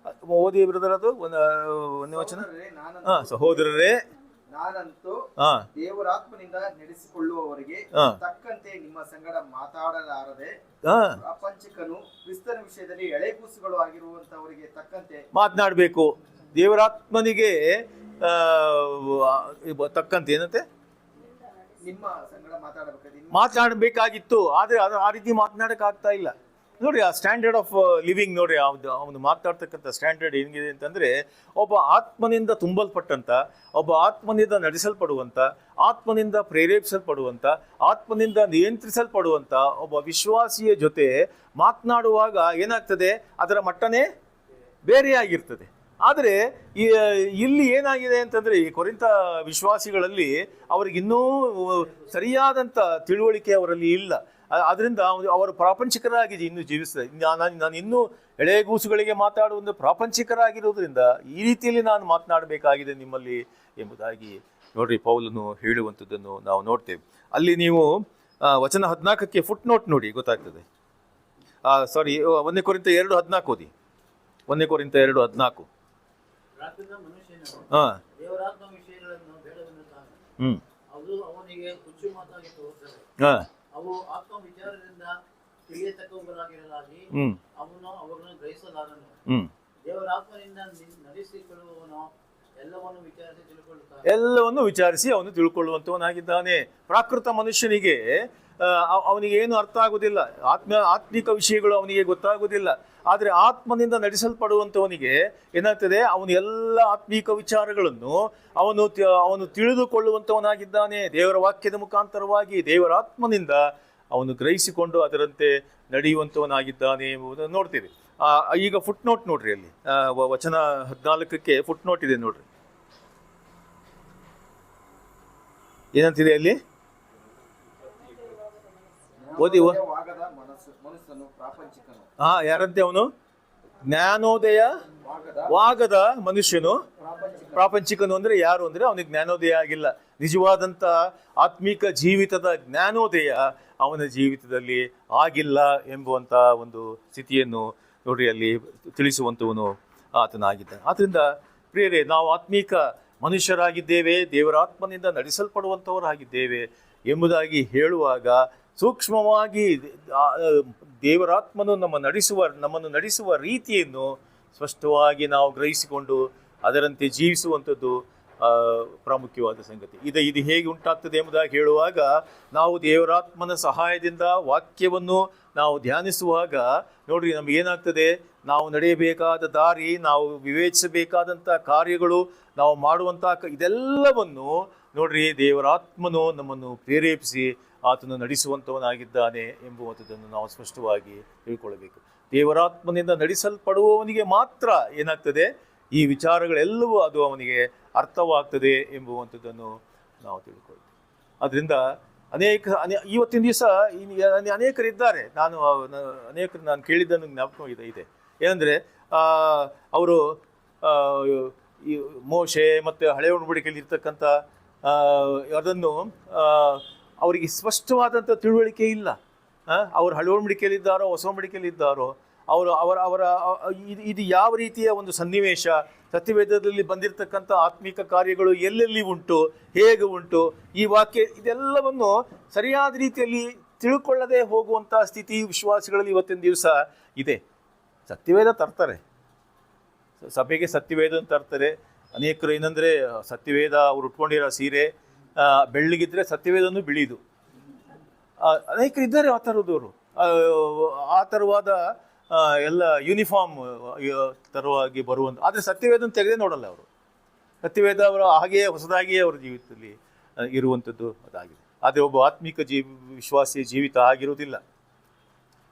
ಓದಿ ಬ್ರದರ್, ಅದು 1ನೇ ವಚನ. ಸಹೋದರರೇ, ನಾನಂತೂ ಹಾ ದೇವರಾತ್ಮನಿಂದ ನಡೆಸಿಕೊಳ್ಳುವವರಿಗೆ ಹಾ. ತಕ್ಕಂತೆ ನಿಮ್ಮ ಸಂಗಡ ಮಾತಾಡಲಾರದೆ ಹಾ ಪ್ರಾಪಂಚಿಕನು ಕ್ರಿಸ್ತನ ವಿಷಯದಲ್ಲಿ ಎಳೆಗೂಸುಗಳು ಆಗಿರುವಂತವರಿಗೆ ತಕ್ಕಂತೆ ಮಾತನಾಡಬೇಕು. ದೇವರಾತ್ಮನಿಗೆ ತಕ್ಕಂತೆ ಏನಂತೆ ನಿಮ್ಮ ಸಂಗಡ ಮಾತಾಡಬೇಕಾದ್ರೆ ಮಾತನಾಡಬೇಕಾಗಿತ್ತು, ಆದರೆ ಅದು ಆ ರೀತಿ ಮಾತನಾಡಕ್ ಆಗ್ತಾ ಇಲ್ಲ. ನೋಡಿ ಆ ಸ್ಟ್ಯಾಂಡರ್ಡ್ ಆಫ್ ಲಿವಿಂಗ್ ನೋಡಿ, ಅವನು ಮಾತಾಡ್ತಕ್ಕಂಥ ಸ್ಟ್ಯಾಂಡರ್ಡ್ ಹೆಂಗಿದೆ ಅಂತಂದ್ರೆ, ಒಬ್ಬ ಆತ್ಮನಿಂದ ತುಂಬಲ್ಪಟ್ಟಂತ, ಒಬ್ಬ ಆತ್ಮನಿಂದ ನಡೆಸಲ್ಪಡುವಂತ, ಆತ್ಮನಿಂದ ಪ್ರೇರೇಪಿಸಲ್ಪಡುವಂತ, ಆತ್ಮನಿಂದ ನಿಯಂತ್ರಿಸಲ್ಪಡುವಂತ ಒಬ್ಬ ವಿಶ್ವಾಸಿಯ ಜೊತೆ ಮಾತನಾಡುವಾಗ ಏನಾಗ್ತದೆ, ಅದರ ಮಟ್ಟನೇ ಬೇರೆಯಾಗಿರ್ತದೆ. ಆದರೆ ಇಲ್ಲಿ ಏನಾಗಿದೆ ಅಂತಂದ್ರೆ, ಈ ಕೊರಿಂಥ ವಿಶ್ವಾಸಿಗಳಲ್ಲಿ ಅವರಿಗಿನ್ನೂ ಸರಿಯಾದಂಥ ತಿಳುವಳಿಕೆ ಅವರಲ್ಲಿ ಇಲ್ಲ. ಅದರಿಂದ ಅವರು ಪ್ರಾಪಂಚಿಕರಾಗಿ ಇನ್ನು ಜೀವಿಸ್ತಾರೆ. ನಾನು ಇನ್ನೂ ಎಳೆಗೂಸುಗಳಿಗೆ ಮಾತಾಡುವ ಪ್ರಾಪಂಚಿಕರಾಗಿರೋದ್ರಿಂದ ಈ ರೀತಿಯಲ್ಲಿ ನಾನು ಮಾತನಾಡಬೇಕಾಗಿದೆ ನಿಮ್ಮಲ್ಲಿ ಎಂಬುದಾಗಿ ನೋಡ್ರಿ ಪೌಲನು ಹೇಳುವಂಥದ್ದನ್ನು ನಾವು ನೋಡ್ತೇವೆ. ಅಲ್ಲಿ ನೀವು ವಚನ 14ಕ್ಕೆ ಫುಟ್ ನೋಟ್ ನೋಡಿ, ಗೊತ್ತಾಗ್ತದೆ. ಸಾರಿ, 1 ಕೊರಿಂಥ 2:14 ಓದಿ. 1 ಕೊರಿಂಥ 2:14. ಮನುಷ್ಯನು ದೇವರಾತ್ಮ ವಿಷಯಗಳನ್ನು ಬೇಡವೆನ್ನುತ್ತಾನೆ, ಅದು ಅವನಿಗೆ ಹುಚ್ಚು ಮಾತಾಗಿ ತೋರುತ್ತದೆ. ಅವು ಆತ್ಮ ವಿಚಾರದಿಂದ ತಿಳಿಯತಕ್ಕವುಗಳಾಗಿರಲಾಗಿ ಅವನು ಅವುಗಳನ್ನು ಗ್ರಹಿಸಲಾರನು. ದೇವರಾತ್ಮನಿಂದ ನಡೆಸಿಕೊಳ್ಳುವವನು ಎಲ್ಲವನ್ನು ವಿಚಾರಿಸಿ ಅವನು ತಿಳ್ಕೊಳ್ಳುವಂತವನಾಗಿದ್ದಾನೆ. ಪ್ರಾಕೃತ ಮನುಷ್ಯನಿಗೆ ಅವನಿಗೆ ಏನು ಅರ್ಥ ಆಗುವುದಿಲ್ಲ, ಆತ್ಮಿಕ ವಿಷಯಗಳು ಅವನಿಗೆ ಗೊತ್ತಾಗುವುದಿಲ್ಲ. ಆದರೆ ಆತ್ಮನಿಂದ ನಡೆಸಲ್ಪಡುವಂಥವನಿಗೆ ಏನಾಗ್ತದೆ, ಅವನು ಎಲ್ಲ ಆತ್ಮೀಕ ವಿಚಾರಗಳನ್ನು ಅವನು ತಿಳಿದುಕೊಳ್ಳುವಂಥವನಾಗಿದ್ದಾನೆ. ದೇವರ ವಾಕ್ಯದ ಮುಖಾಂತರವಾಗಿ ದೇವರ ಆತ್ಮನಿಂದ ಅವನು ಗ್ರಹಿಸಿಕೊಂಡು ಅದರಂತೆ ನಡೆಯುವಂಥವನಾಗಿದ್ದಾನೆ ಎಂಬುದನ್ನು ನೋಡ್ತೀವಿ. ಈಗ ಫುಟ್ ನೋಟ್ ನೋಡ್ರಿ, ಅಲ್ಲಿ ವಚನ 14ಕ್ಕೆ ಫುಟ್ ನೋಟ್ ಇದೆ ನೋಡ್ರಿ, ಏನಂತಿದೆ ಅಲ್ಲಿ ಓದಿ. ಯಾರಂತೆ ಅವನು? ಜ್ಞಾನೋದಯವಾಗದ ಮನುಷ್ಯನು ಪ್ರಾಪಂಚಿಕನು. ಅಂದ್ರೆ ಯಾರು ಅಂದ್ರೆ ಅವನಿಗೆ ಜ್ಞಾನೋದಯ ಆಗಿಲ್ಲ. ನಿಜವಾದಂತ ಆತ್ಮಿಕ ಜೀವಿತದ ಜ್ಞಾನೋದಯ ಅವನ ಜೀವಿತದಲ್ಲಿ ಆಗಿಲ್ಲ ಎಂಬುವಂತ ಒಂದು ಸ್ಥಿತಿಯನ್ನು ನೋಡ್ರಿ ಅಲ್ಲಿ ತಿಳಿಸುವಂತವನು ಆತನಾಗಿದ್ದಾನೆ. ಆದ್ರಿಂದ ಪ್ರಿಯರೇ, ನಾವು ಆತ್ಮೀಕ ಮನುಷ್ಯರಾಗಿದ್ದೇವೆ, ದೇವರ ಆತ್ಮನಿಂದ ನಡೆಸಲ್ಪಡುವಂಥವರಾಗಿದ್ದೇವೆ ಎಂಬುದಾಗಿ ಹೇಳುವಾಗ ಸೂಕ್ಷ್ಮವಾಗಿ ದೇವರಾತ್ಮನು ನಮ್ಮನ್ನು ನಡೆಸುವ ರೀತಿಯನ್ನು ಸ್ಪಷ್ಟವಾಗಿ ನಾವು ಗ್ರಹಿಸಿಕೊಂಡು ಅದರಂತೆ ಜೀವಿಸುವಂಥದ್ದು ಪ್ರಾಮುಖ್ಯವಾದ ಸಂಗತಿ. ಇದು ಹೇಗೆ ಉಂಟಾಗ್ತದೆ ಎಂಬುದಾಗಿ ಹೇಳುವಾಗ, ನಾವು ದೇವರಾತ್ಮನ ಸಹಾಯದಿಂದ ವಾಕ್ಯವನ್ನು ನಾವು ಧ್ಯಾನಿಸುವಾಗ ನೋಡ್ರಿ ನಮಗೇನಾಗ್ತದೆ, ನಾವು ನಡೆಯಬೇಕಾದ ದಾರಿ, ನಾವು ವಿವೇಚಿಸಬೇಕಾದಂಥ ಕಾರ್ಯಗಳು, ನಾವು ಮಾಡುವಂಥ ಇದೆಲ್ಲವನ್ನು ನೋಡ್ರಿ ದೇವರಾತ್ಮನು ನಮ್ಮನ್ನು ಪ್ರೇರೇಪಿಸಿ ಆತನು ನಡೆಸುವಂಥವನಾಗಿದ್ದಾನೆ ಎಂಬುವಂಥದ್ದನ್ನು ನಾವು ಸ್ಪಷ್ಟವಾಗಿ ತಿಳ್ಕೊಳ್ಬೇಕು. ದೇವರಾತ್ಮನಿಂದ ನಡೆಸಲ್ಪಡುವವನಿಗೆ ಮಾತ್ರ ಏನಾಗ್ತದೆ, ಈ ವಿಚಾರಗಳೆಲ್ಲವೂ ಅದು ಅವನಿಗೆ ಅರ್ಥವಾಗ್ತದೆ ಎಂಬುವಂಥದ್ದನ್ನು ನಾವು ತಿಳ್ಕೊಳ್ತೀವಿ. ಅದರಿಂದ ಇವತ್ತಿನ ದಿವಸ ಅನೇಕರಿದ್ದಾರೆ, ನಾನು ಕೇಳಿದ್ದನ್ನು ಜ್ಞಾಪಕ ಇದೆ. ಏನಂದರೆ ಅವರು ಈ ಮೋಶೆ ಮತ್ತು ಹಳೆ ಒಡಂಬಡಿಕೆಯಲ್ಲಿ ಇರ್ತಕ್ಕಂಥ ಅದನ್ನು ಅವರಿಗೆ ಸ್ಪಷ್ಟವಾದಂಥ ತಿಳುವಳಿಕೆ ಇಲ್ಲ. ಅವರು ಹಳೆ ಒಡಂಬಡಿಕೆಯಲ್ಲಿದ್ದಾರೋ ಹೊಸ ಒಡಂಬಡಿಕೆಯಲ್ಲಿದ್ದಾರೋ ಅವರ ಇದು ಯಾವ ರೀತಿಯ ಒಂದು ಸನ್ನಿವೇಶ, ಸತ್ಯವೇದದಲ್ಲಿ ಬಂದಿರತಕ್ಕಂಥ ಆತ್ಮಿಕ ಕಾರ್ಯಗಳು ಎಲ್ಲೆಲ್ಲಿ ಉಂಟು, ಹೇಗೆ ಉಂಟು, ಈ ವಾಕ್ಯ ಇದೆಲ್ಲವನ್ನು ಸರಿಯಾದ ರೀತಿಯಲ್ಲಿ ತಿಳ್ಕೊಳ್ಳದೆ ಹೋಗುವಂಥ ಸ್ಥಿತಿ ವಿಶ್ವಾಸಿಗಳಲ್ಲಿ ಇವತ್ತಿನ ದಿವಸ ಇದೆ. ಸತ್ಯವೇದ ತರ್ತಾರೆ, ಸಭೆಗೆ ಸತ್ಯವೇದ ತರ್ತಾರೆ. ಅನೇಕರು ಏನಂದರೆ ಸತ್ಯವೇದ ಅವ್ರು ಉಟ್ಕೊಂಡಿರೋ ಸೀರೆ ಬೆಳ್ಳಗಿದ್ರೆ ಸತ್ಯವೇದನೂ ಬಿಳಿದು. ಅನೇಕರು ಇದ್ದಾರೆ ಆ ಥರದವರು, ಆ ಥರವಾದ ಎಲ್ಲ ಯೂನಿಫಾರ್ಮ್ ತರವಾಗಿ ಬರುವಂಥ. ಆದರೆ ಸತ್ಯವೇದನ ತೆಗೆದೇ ನೋಡಲ್ಲ ಅವರು. ಸತ್ಯವೇದ ಅವರು ಹಾಗೆಯೇ ಹೊಸದಾಗಿಯೇ ಅವರ ಜೀವಿತದಲ್ಲಿ ಇರುವಂಥದ್ದು ಅದಾಗಿದೆ. ಆದರೆ ಒಬ್ಬ ಆತ್ಮಿಕ ವಿಶ್ವಾಸಿಯ ಜೀವಿತ ಆಗಿರುವುದಿಲ್ಲ.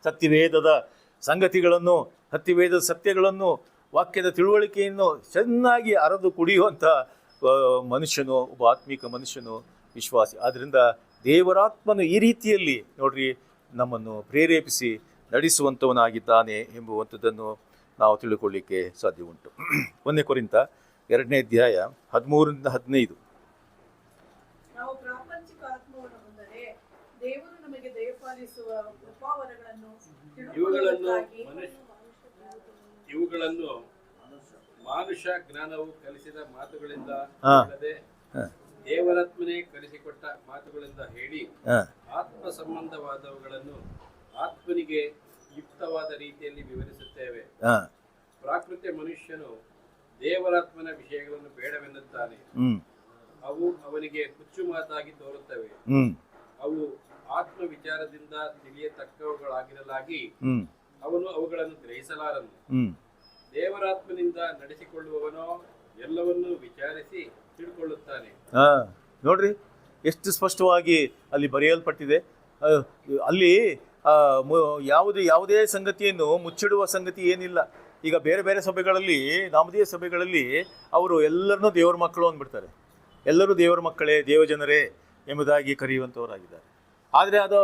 ಸತ್ಯವೇದದ ಸಂಗತಿಗಳನ್ನು, ಸತ್ಯವೇದದ ಸತ್ಯಗಳನ್ನು, ವಾಕ್ಯದ ತಿಳುವಳಿಕೆಯನ್ನು ಚೆನ್ನಾಗಿ ಅರೆದು ಕುಡಿಯುವಂಥ ಮನುಷ್ಯನು ಒಬ್ಬ ಆತ್ಮಿಕ ಮನುಷ್ಯನು, ವಿಶ್ವಾಸಿ. ಆದ್ದರಿಂದ ದೇವರಾತ್ಮನು ಈ ರೀತಿಯಲ್ಲಿ ನೋಡ್ರಿ ನಮ್ಮನ್ನು ಪ್ರೇರೇಪಿಸಿ ನಡೆಸುವಂಥವನಾಗಿದ್ದಾನೆ ಎಂಬುವಂಥದ್ದನ್ನು ನಾವು ತಿಳ್ಕೊಳ್ಳಿಕ್ಕೆ ಸಾಧ್ಯ ಉಂಟು. 1 ಕೊರಿಂಥ 2ನೇ ಅಧ್ಯಾಯ 13-15. ನಾವು ಪ್ರಾಪಂಚಿಕ ಆತ್ಮವನ್ನು ಹೊಂದರೆ ದೇವರು ನಮಗೆ ದಯಪಾಲಿಸುವ ಕೃಪಾವರಗಳನ್ನು ಇವುಗಳನ್ನು ಮಾನುಷ ಜ್ಞಾನವು ಕಲಿಸಿದ ಮಾತುಗಳಿಂದ ದೇವರಾತ್ಮನೇ ಕಲಿಸಿಕೊಟ್ಟ ಮಾತುಗಳಿಂದ ಹೇಳಿ ಹಾ ಆತ್ಮ ಸಂಬಂಧವಾದವುಗಳನ್ನು ಆತ್ಮನಿಗೆ ಯುಕ್ತವಾದ ರೀತಿಯಲ್ಲಿ ವಿವರಿಸುತ್ತೇವೆ. ಹಾ ಪ್ರಾಕೃತ ಮನುಷ್ಯನು ದೇವರಾತ್ಮನ ವಿಷಯಗಳನ್ನು ಬೇಡವೆನ್ನುತ್ತಾನೆ. ಅವು ಅವನಿಗೆ ಹುಚ್ಚು ಮಾತಾಗಿ ತೋರುತ್ತವೆ. ಅವು ಆತ್ಮ ವಿಚಾರದಿಂದ ತಿಳಿಯತಕ್ಕವುಗಳಾಗಿರಲಾಗಿ ಅವನು ಅವುಗಳನ್ನು ಗ್ರಹಿಸಲಾರನು. ದೇವರಾತ್ಮನಿಂದ ನಡೆಸಿಕೊಳ್ಳುವವನೋ ಎಲ್ಲವನ್ನೂ ವಿಚಾರಿಸಿ ತಿಳ್ಕೊಳ್ಳುತ್ತಾನೆ. ನೋಡ್ರಿ ಎಷ್ಟು ಸ್ಪಷ್ಟವಾಗಿ ಅಲ್ಲಿ ಬರೆಯಲ್ಪಟ್ಟಿದೆ. ಅಲ್ಲಿ ಯಾವುದೇ ಸಂಗತಿಯನ್ನು ಮುಚ್ಚಿಡುವ ಸಂಗತಿ ಏನಿಲ್ಲ. ಈಗ ಬೇರೆ ಬೇರೆ ಸಭೆಗಳಲ್ಲಿ, ನಾಮಧೇಯ ಸಭೆಗಳಲ್ಲಿ ಅವರು ಎಲ್ಲರನ್ನೂ ದೇವರ ಮಕ್ಕಳು ಅಂದ್ಬಿಡ್ತಾರೆ. ಎಲ್ಲರೂ ದೇವರ ಮಕ್ಕಳೇ, ದೇವಜನರೇ ಎಂಬುದಾಗಿ ಕರೆಯುವಂಥವರಾಗಿದ್ದಾರೆ. ಆದರೆ ಅದು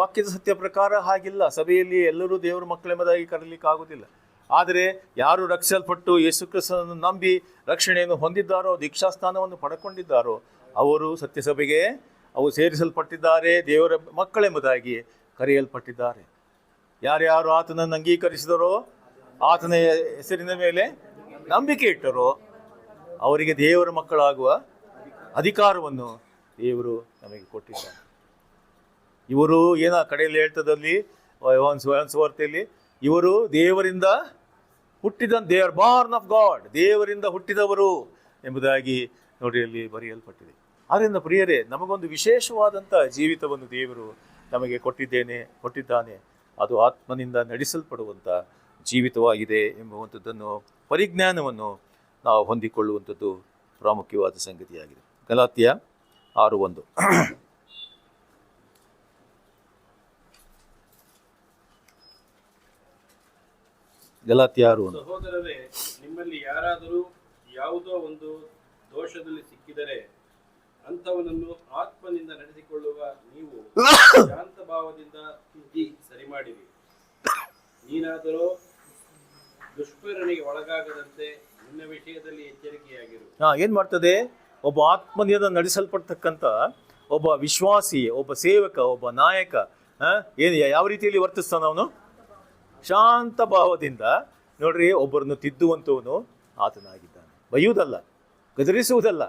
ವಾಕ್ಯದ ಸತ್ಯ ಪ್ರಕಾರ ಹಾಗಿಲ್ಲ. ಸಭೆಯಲ್ಲಿ ಎಲ್ಲರೂ ದೇವರ ಮಕ್ಕಳೆಂಬುದಾಗಿ ಕರೀಲಿಕ್ಕೆ ಆಗುವುದಿಲ್ಲ. ಆದರೆ ಯಾರು ರಕ್ಷಿಸಲ್ಪಟ್ಟು ಯೇಸು ಕ್ರಿಸ್ತನನ್ನು ನಂಬಿ ರಕ್ಷಣೆಯನ್ನು ಹೊಂದಿದ್ದಾರೋ, ದೀಕ್ಷಾಸ್ಥಾನವನ್ನು ಪಡ್ಕೊಂಡಿದ್ದಾರೋ ಅವರು ಸತ್ಯಸಭೆಗೆ ಅವು ಸೇರಿಸಲ್ಪಟ್ಟಿದ್ದಾರೆ, ದೇವರ ಮಕ್ಕಳೆಂಬುದಾಗಿ ಕರೆಯಲ್ಪಟ್ಟಿದ್ದಾರೆ. ಯಾರ್ಯಾರು ಆತನನ್ನು ಅಂಗೀಕರಿಸಿದರೋ, ಆತನ ಹೆಸರಿನ ಮೇಲೆ ನಂಬಿಕೆ ಇಟ್ಟರೋ ಅವರಿಗೆ ದೇವರ ಮಕ್ಕಳಾಗುವ ಅಧಿಕಾರವನ್ನು ದೇವರು ನಮಗೆ ಕೊಟ್ಟಿದ್ದಾರೆ. ಇವರು ಕಡೆಯಲ್ಲಿ ಹೇಳ್ತದಲ್ಲಿ ಸುವಾರ್ತೆಯಲ್ಲಿ ಇವರು ದೇವರಿಂದ ಹುಟ್ಟಿದ, they are born of god, ದೇವರಿಂದ ಹುಟ್ಟಿದವರು ಎಂಬುದಾಗಿ ನೋಡಿ ಅಲ್ಲಿ ಬರೆಯಲ್ಪಟ್ಟಿದೆ. ಆದ್ದರಿಂದ ಪ್ರಿಯರೇ, ನಮಗೊಂದು ವಿಶೇಷವಾದಂಥ ಜೀವಿತವನ್ನು ದೇವರು ನಮಗೆ ಕೊಟ್ಟಿದ್ದಾನೆ. ಅದು ಆತ್ಮನಿಂದ ನಡೆಸಲ್ಪಡುವಂಥ ಜೀವಿತವಾಗಿದೆ ಎಂಬುವಂಥದ್ದನ್ನು, ಪರಿಜ್ಞಾನವನ್ನು ನಾವು ಹೊಂದಿಕೊಳ್ಳುವಂಥದ್ದು ಪ್ರಾಮುಖ್ಯವಾದ ಸಂಗತಿಯಾಗಿದೆ. ಗಲಾತ್ಯ 6:1. ಗಲಾತ್ಯ 6:1. ಸಹೋದರರೇ, ನಿಮ್ಮಲ್ಲಿ ಯಾರಾದರೂ ಯಾವುದೋ ಒಂದು ದೋಷದಲ್ಲಿ ಸಿಕ್ಕಿದರೆ ಅಂಥವನನ್ನು ಆತ್ಮನಿಂದ ನಡೆಸಿಕೊಳ್ಳುವ ನೀವು ಶಾಂತ ಭಾವದಿಂದ ತಿದ್ದಿ ಸರಿ ಮಾಡಿರಿ. ನೀನಾದರೂ ದುಷ್ಪ್ರೇರಣೆಗೆ ಒಳಗಾಗದಂತೆ ನಿನ್ನ ವಿಷಯದಲ್ಲಿ ಎಚ್ಚರಿಕೆಯಾಗಿರು. ಏನ್ ಮಾಡ್ತದೆ? ಒಬ್ಬ ಆತ್ಮನಿಂದ ನಡೆಸಲ್ಪಡ್ತಕ್ಕಂಥ ಒಬ್ಬ ವಿಶ್ವಾಸಿ, ಒಬ್ಬ ಸೇವಕ, ಒಬ್ಬ ನಾಯಕ ಯಾವ ರೀತಿಯಲ್ಲಿ ವರ್ತಿಸ್ತಾನ? ಅವನು ಶಾಂತ ಭಾವದಿಂದ ನೋಡ್ರಿ ಒಬ್ಬರನ್ನು ತಿದ್ದುವಂಥವನು ಆತನಾಗಿದ್ದಾನೆ. ಬೈಯುವುದಲ್ಲ, ಗದರಿಸುವುದಲ್ಲ,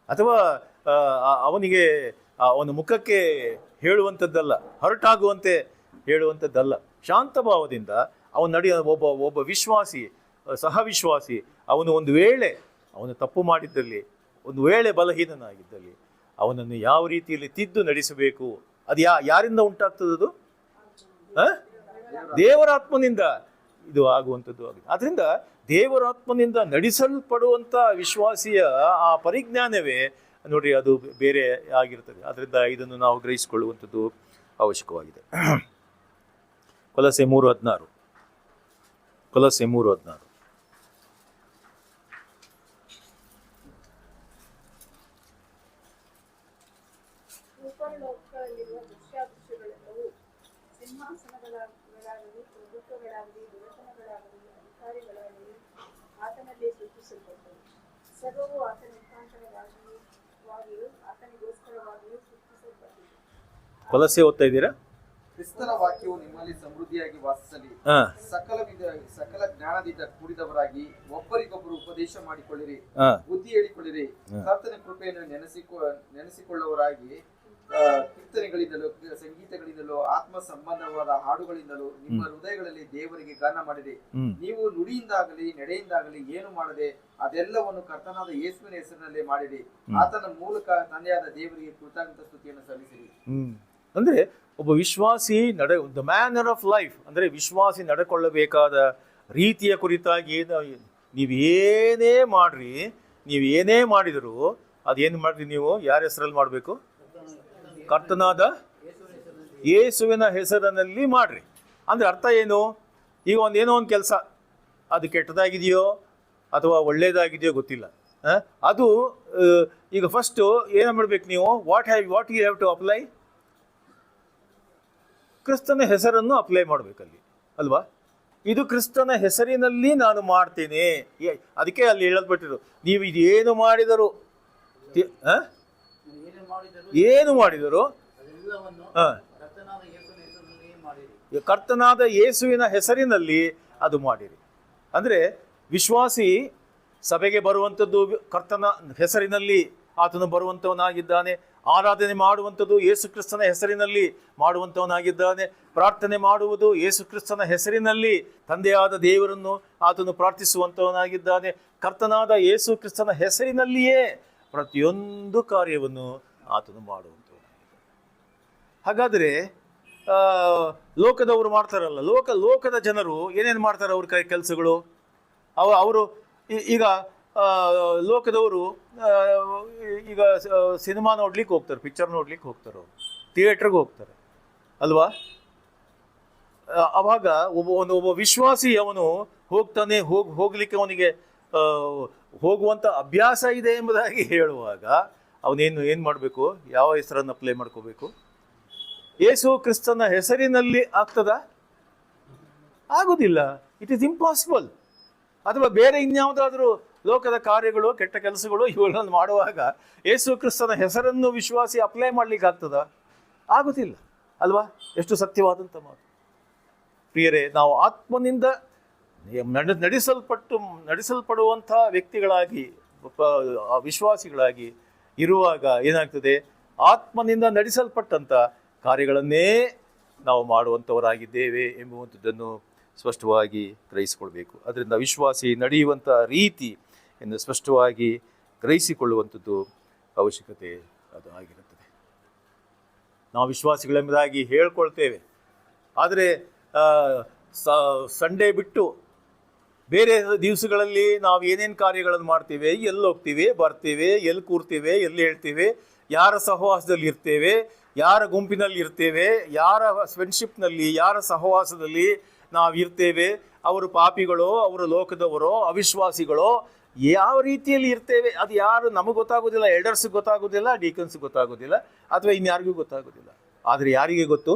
ಅಥವಾ ಅವನಿಗೆ ಅವನ ಮುಖಕ್ಕೆ ಹೇಳುವಂಥದ್ದಲ್ಲ, ಹೊರಟಾಗುವಂತೆ ಹೇಳುವಂಥದ್ದಲ್ಲ. ಶಾಂತ ಭಾವದಿಂದ ಅವನು ಒಬ್ಬ ವಿಶ್ವಾಸಿ, ಸಹವಿಶ್ವಾಸಿ, ಅವನು ಒಂದು ವೇಳೆ ಅವನು ತಪ್ಪು ಮಾಡಿದ್ದಲ್ಲಿ, ಒಂದು ವೇಳೆ ಬಲಹೀನನಾಗಿದ್ದಲ್ಲಿ ಅವನನ್ನು ಯಾವ ರೀತಿಯಲ್ಲಿ ತಿದ್ದು ನಡೆಸಬೇಕು, ಅದು ಯಾರಿಂದ ಉಂಟಾಗ್ತದದು? ದೇವರಾತ್ಮನಿಂದ ಇದು ಆಗುವಂಥದ್ದು ಆಗಿದೆ. ಅದರಿಂದ ದೇವರಾತ್ಮನಿಂದ ನಡೆಸಲ್ಪಡುವಂಥ ವಿಶ್ವಾಸಿಯ ಆ ಪರಿಜ್ಞಾನವೇ ನೋಡಿ ಅದು ಬೇರೆ ಆಗಿರ್ತದೆ. ಅದರಿಂದ ಇದನ್ನು ನಾವು ಗ್ರಹಿಸಿಕೊಳ್ಳುವಂಥದ್ದು ಅವಶ್ಯಕವಾಗಿದೆ. ಕೊಲೊಸ್ಸೆ 3:16. ಕೊಲೊಸ್ಸೆ 3:16. ಲೋಕಗಳಲ್ಲಿರುವ ದೃಶ್ಯಾದೃಶ್ಯಗಳೆಲ್ಲವೂ, ಸಿಂಹಾಸನಗಳಾಗಲಿ, ಪ್ರಭುತ್ವಗಳಾಗಲಿ, ದೊರೆತನಗಳಾಗಲಿ, ಅಧಿಕಾರಿಗಳಾಗಲಿ ಆತನಲ್ಲಿ ಸೃಷ್ಟಿಸಲ್ಪಟ್ಟವು. ಸರ್ವವು ಆತನ ಮುಖಾಂತರವಾಗಿಯೂ ಆತನಿಗೋಸ್ಕರವಾಗಿಯೂ ಸೃಷ್ಟಿಸಲ್ಪಟ್ಟಿದೆ. ಕೊಲೊಸ್ಸೆ ಓದ್ತಾ ಇದ್ದೀರಾ? ಕ್ರಿಸ್ತನ ವಾಕ್ಯವು ನಿಮ್ಮಲ್ಲಿ ಸಮೃದ್ಧಿಯಾಗಿ ವಾಸಿಸಲಿ. ಸಕಲ ಜ್ಞಾನದಿಂದ ಕೂಡಿದವರಾಗಿ ಒಬ್ಬರಿಗೊಬ್ಬರು ಉಪದೇಶ ಮಾಡಿಕೊಳ್ಳಿರಿ, ಬುದ್ಧಿ ಹೇಳಿಕೊಳ್ಳಿರಿ. ಕರ್ತನ ಕೃಪೆಯನ್ನು ನೆನೆಸಿಕೊಳ್ಳುವವರಾಗಿ ಕೀರ್ತನೆಗಳಿಂದಲೂ ಸಂಗೀತಗಳಿಂದಲೂ ಆತ್ಮ ಸಂಬಂಧವಾದ ಹಾಡುಗಳಿಂದಲೂ ನಿಮ್ಮ ಹೃದಯಗಳಲ್ಲಿ ದೇವರಿಗೆ ಗಾನ ಮಾಡಿರಿ. ನೀವು ನುಡಿಯಿಂದಾಗಲಿ ನಡೆಯಿಂದಾಗಲಿ ಏನು ಮಾಡದೆ ಅದೆಲ್ಲವನ್ನು ಕರ್ತನಾದ ಯೇಸುವಿನ ಹೆಸರಿನಲ್ಲೇ ಮಾಡಿರಿ. ಆತನ ಮೂಲಕ ತಂದೆಯಾದ ದೇವರಿಗೆ ಕೃತಜ್ಞತಾ ಸ್ತುತಿಯನ್ನು ಸಲ್ಲಿಸಿರಿ. ಅಂದ್ರೆ ಒಬ್ಬ ವಿಶ್ವಾಸಿ ದ ಮ್ಯಾನರ್ ಆಫ್ ಲೈಫ್, ಅಂದ್ರೆ ವಿಶ್ವಾಸಿ ನಡೆಕೊಳ್ಳಬೇಕಾದ ರೀತಿಯ ಕುರಿತಾಗಿ ನೀವೇನೇ ಮಾಡ್ರಿ, ನೀವೇನೇ ಮಾಡಿದರೂ ಅದೇನು ಮಾಡ್ರಿ, ನೀವು ಯಾರ ಹೆಸರಲ್ಲಿ ಮಾಡಬೇಕು? ಕರ್ತನಾದ ಯೇಸುವಿನ ಹೆಸರಿನಲ್ಲಿ ಮಾಡ್ರಿ. ಅಂದ್ರೆ ಅರ್ಥ ಏನು? ಈಗ ಏನೋ ಒಂದು ಕೆಲಸ ಅದು ಕೆಟ್ಟದಾಗಿದೆಯೋ ಅಥವಾ ಒಳ್ಳೇದಾಗಿದೆಯೋ ಗೊತ್ತಿಲ್ಲ. ಅದು ಈಗ ಫಸ್ಟು ಏನು ಮಾಡ್ಬೇಕು ನೀವು? What you have to apply? ಕ್ರಿಸ್ತನ ಹೆಸರನ್ನು ಅಪ್ಲೈ ಮಾಡಬೇಕಲ್ಲಿ ಅಲ್ವಾ? ಇದು ಕ್ರಿಸ್ತನ ಹೆಸರಿನಲ್ಲಿ ನಾನು ಮಾಡ್ತೇನೆ. ಅದಕ್ಕೆ ಅಲ್ಲಿ ಹೇಳಲ್ಪಟ್ಟಿರು, ನೀವು ಇದೇನು ಮಾಡಿದರು, ಏನು ಮಾಡಿದರು ಕರ್ತನಾದ ಯೇಸುವಿನ ಹೆಸರಿನಲ್ಲಿ ಅದು ಮಾಡಿರಿ. ಅಂದರೆ ವಿಶ್ವಾಸಿ ಸಭೆಗೆ ಬರುವಂಥದ್ದು ಕರ್ತನ ಹೆಸರಿನಲ್ಲಿ ಆತನು ಬರುವಂಥವನಾಗಿದ್ದಾನೆ. ಆರಾಧನೆ ಮಾಡುವಂಥದ್ದು ಯೇಸು ಕ್ರಿಸ್ತನ ಹೆಸರಿನಲ್ಲಿ ಮಾಡುವಂಥವನಾಗಿದ್ದಾನೆ. ಪ್ರಾರ್ಥನೆ ಮಾಡುವುದು ಯೇಸು ಕ್ರಿಸ್ತನ ಹೆಸರಿನಲ್ಲಿ ತಂದೆಯಾದ ದೇವರನ್ನು ಆತನು ಪ್ರಾರ್ಥಿಸುವಂಥವನಾಗಿದ್ದಾನೆ. ಕರ್ತನಾದ ಯೇಸು ಕ್ರಿಸ್ತನ ಹೆಸರಿನಲ್ಲಿಯೇ ಪ್ರತಿಯೊಂದು ಕಾರ್ಯವನ್ನು ಆತನು ಮಾಡುವಂಥವನಾಗಿದ್ದಾನೆ. ಹಾಗಾದರೆ ಲೋಕದವರು ಮಾಡ್ತಾರಲ್ಲ, ಲೋಕದ ಜನರು ಏನೇನು ಮಾಡ್ತಾರೆ? ಅವ್ರ ಕೆಲಸಗಳು ಅವರು ಈಗ ಲೋಕದವರು ಈಗ ಸಿನಿಮಾ ನೋಡ್ಲಿಕ್ಕೆ ಹೋಗ್ತಾರೆ, ಪಿಕ್ಚರ್ ನೋಡ್ಲಿಕ್ಕೆ ಹೋಗ್ತಾರೆ, ಅವರು ಥಿಯೇಟ್ರಿಗೆ ಹೋಗ್ತಾರೆ ಅಲ್ವಾ? ಅವಾಗ ಒಬ್ಬ ವಿಶ್ವಾಸಿ ಅವನು ಹೋಗ್ತಾನೆ, ಹೋಗ್ಲಿಕ್ಕೆ ಅವನಿಗೆ ಹೋಗುವಂಥ ಅಭ್ಯಾಸ ಇದೆ ಎಂಬುದಾಗಿ ಹೇಳುವಾಗ ಏನು ಮಾಡಬೇಕು? ಯಾವ ಹೆಸರನ್ನು ಅಪ್ಲೈ ಮಾಡ್ಕೋಬೇಕು? ಯೇಸು ಕ್ರಿಸ್ತನ ಹೆಸರಿನಲ್ಲಿ ಆಗ್ತದಾ? ಆಗೋದಿಲ್ಲ. It is impossible. ಅಥವಾ ಬೇರೆ ಇನ್ಯಾವುದಾದ್ರೂ ಲೋಕದ ಕಾರ್ಯಗಳು, ಕೆಟ್ಟ ಕೆಲಸಗಳು ಇವುಗಳನ್ನು ಮಾಡುವಾಗ ಯೇಸು ಕ್ರಿಸ್ತನ ಹೆಸರನ್ನು ವಿಶ್ವಾಸಿ ಅಪ್ಲೈ ಮಾಡ್ಲಿಕ್ಕೆ ಆಗ್ತದ? ಆಗುತ್ತಿಲ್ಲ ಅಲ್ವಾ? ಎಷ್ಟು ಸತ್ಯವಾದಂಥ ಮಾತು ಪ್ರಿಯರೇ. ನಾವು ಆತ್ಮನಿಂದ ನಡೆಸಲ್ಪಡುವಂಥ ವ್ಯಕ್ತಿಗಳಾಗಿ, ವಿಶ್ವಾಸಿಗಳಾಗಿ ಇರುವಾಗ ಏನಾಗ್ತದೆ? ಆತ್ಮನಿಂದ ನಡೆಸಲ್ಪಟ್ಟಂಥ ಕಾರ್ಯಗಳನ್ನೇ ನಾವು ಮಾಡುವಂಥವರಾಗಿದ್ದೇವೆ ಎಂಬುವಂಥದ್ದನ್ನು ಸ್ಪಷ್ಟವಾಗಿ ಗ್ರಹಿಸಿಕೊಳ್ಬೇಕು. ಅದರಿಂದ ವಿಶ್ವಾಸಿ ನಡೆಯುವಂಥ ರೀತಿ ಎಂದು ಸ್ಪಷ್ಟವಾಗಿ ಗ್ರಹಿಸಿಕೊಳ್ಳುವಂಥದ್ದು ಅವಶ್ಯಕತೆ ಅದು ಆಗಿರುತ್ತದೆ. ನಾವು ವಿಶ್ವಾಸಿಗಳೆಂಬುದಾಗಿ ಹೇಳ್ಕೊಳ್ತೇವೆ, ಆದರೆ ಸಂಡೇ ಬಿಟ್ಟು ಬೇರೆ ದಿವಸಗಳಲ್ಲಿ ನಾವು ಏನೇನು ಕಾರ್ಯಗಳನ್ನು ಮಾಡ್ತೇವೆ, ಎಲ್ಲಿ ಹೋಗ್ತೀವಿ, ಬರ್ತೀವಿ, ಎಲ್ಲಿ ಕೂರ್ತೀವಿ, ಎಲ್ಲಿ ಹೇಳ್ತೀವಿ, ಯಾರ ಸಹವಾಸದಲ್ಲಿ ಇರ್ತೇವೆ, ಯಾರ ಗುಂಪಿನಲ್ಲಿ ಇರ್ತೇವೆ, ಯಾರ ಫ್ರೆಂಡ್ಶಿಪ್ನಲ್ಲಿ, ಯಾರ ಸಹವಾಸದಲ್ಲಿ ನಾವು ಇರ್ತೇವೆ, ಅವರು ಪಾಪಿಗಳೋ, ಅವರು ಲೋಕದವರೋ, ಅವಿಶ್ವಾಸಿಗಳೋ, ಯಾವ ರೀತಿಯಲ್ಲಿ ಇರ್ತೇವೆ ಅದು ಯಾರು ನಮಗೆ ಗೊತ್ತಾಗೋದಿಲ್ಲ. ಎಲ್ಡರ್ಸ್ಗೆ ಗೊತ್ತಾಗೋದಿಲ್ಲ, ಡೀಕನ್ಸ್ಗೆ ಗೊತ್ತಾಗೋದಿಲ್ಲ, ಅಥವಾ ಇನ್ಯಾರಿಗೂ ಗೊತ್ತಾಗೋದಿಲ್ಲ. ಆದರೆ ಯಾರಿಗೆ ಗೊತ್ತು?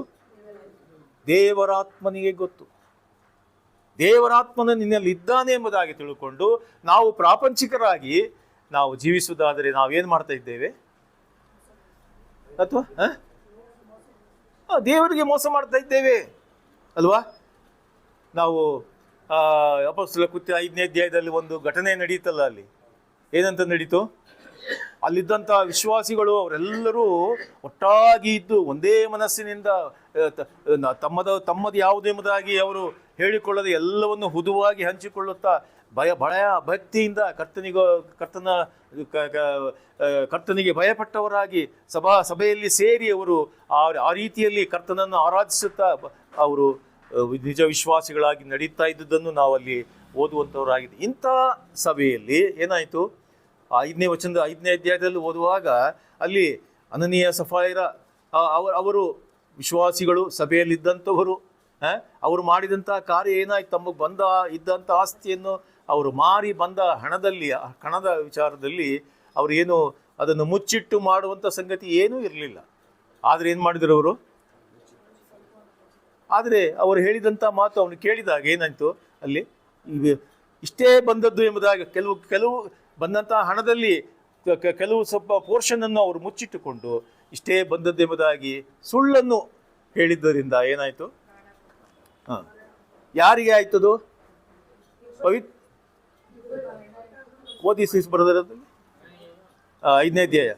ದೇವರಾತ್ಮನಿಗೆ ಗೊತ್ತು. ದೇವರಾತ್ಮನ ನಿನ್ನಲ್ಲಿ ಇದ್ದಾನೆ ಎಂಬುದಾಗಿ ತಿಳ್ಕೊಂಡು ನಾವು ಪ್ರಾಪಂಚಿಕರಾಗಿ ನಾವು ಜೀವಿಸುವುದಾದರೆ ನಾವೇನು ಮಾಡ್ತಾ ಇದ್ದೇವೆ? ಅಥವಾ ದೇವರಿಗೆ ಮೋಸ ಮಾಡ್ತಾ ಇದ್ದೇವೆ ಅಲ್ವಾ? ನಾವು ಅಪೊಸ್ತಲ ಕೃತ್ಯ 5ನೇ ಅಧ್ಯಾಯದಲ್ಲಿ ಒಂದು ಘಟನೆ ನಡೀತಲ್ಲ, ಅಲ್ಲಿ ಏನಂತ ನಡೀತು? ಅಲ್ಲಿದ್ದಂಥ ವಿಶ್ವಾಸಿಗಳು ಅವರೆಲ್ಲರೂ ಒಟ್ಟಾಗಿ ಇದ್ದು ಒಂದೇ ಮನಸ್ಸಿನಿಂದ ತಮ್ಮದು ಯಾವುದು ಎಂಬುದಾಗಿ ಅವರು ಹೇಳಿಕೊಳ್ಳದೆ ಎಲ್ಲವನ್ನು ಹುದುವಾಗಿ ಹಂಚಿಕೊಳ್ಳುತ್ತಾ ಭಯ ಭಕ್ತಿಯಿಂದ ಕರ್ತನಿಗೆ ಭಯಪಟ್ಟವರಾಗಿ ಸಭೆಯಲ್ಲಿ ಸೇರಿ ಅವರು ಆ ರೀತಿಯಲ್ಲಿ ಕರ್ತನನ್ನು ಆರಾಧಿಸುತ್ತಾ ಅವರು ನಿಜ ವಿಶ್ವಾಸಿಗಳಾಗಿ ನಡೀತಾ ಇದ್ದುದನ್ನು ನಾವಲ್ಲಿ ಓದುವಂಥವರಾಗಿದೆ. ಇಂಥ ಸಭೆಯಲ್ಲಿ ಏನಾಯಿತು? 5ನೇ ವಚನದ 5ನೇ ಅಧ್ಯಾಯದಲ್ಲಿ ಓದುವಾಗ ಅಲ್ಲಿ ಅನನೀಯ ಸಫಾಯರ ಅವರು ವಿಶ್ವಾಸಿಗಳು, ಸಭೆಯಲ್ಲಿದ್ದಂಥವರು, ಅವರು ಮಾಡಿದಂಥ ಕಾರ್ಯ ಏನಾಯ್ತು? ತಮಗೆ ಇದ್ದಂಥ ಆಸ್ತಿಯನ್ನು ಅವರು ಮಾರಿ ಬಂದ ಹಣದ ವಿಚಾರದಲ್ಲಿ ಅವರು ಏನು ಅದನ್ನು ಮುಚ್ಚಿಟ್ಟು ಮಾಡುವಂಥ ಸಂಗತಿ ಏನೂ ಇರಲಿಲ್ಲ. ಆದರೆ ಏನು ಮಾಡಿದರು ಅವರು? ಆದರೆ ಅವರು ಹೇಳಿದಂಥ ಮಾತು ಅವನು ಕೇಳಿದಾಗ ಏನಾಯಿತು? ಅಲ್ಲಿ ಇಷ್ಟೇ ಬಂದದ್ದು ಎಂಬುದಾಗಿ ಕೆಲವು ಬಂದಂಥ ಹಣದಲ್ಲಿ ಕೆಲವು ಸ್ವಲ್ಪ ಪೋರ್ಷನನ್ನು ಅವರು ಮುಚ್ಚಿಟ್ಟುಕೊಂಡು ಇಷ್ಟೇ ಬಂದದ್ದು ಎಂಬುದಾಗಿ ಸುಳ್ಳನ್ನು ಹೇಳಿದ್ದರಿಂದ ಏನಾಯಿತು? ಯಾರಿಗೆ ಆಯ್ತದು? ಓದಿ ಬರೋದರಲ್ಲಿ 5ನೇ ಅಧ್ಯಾಯ.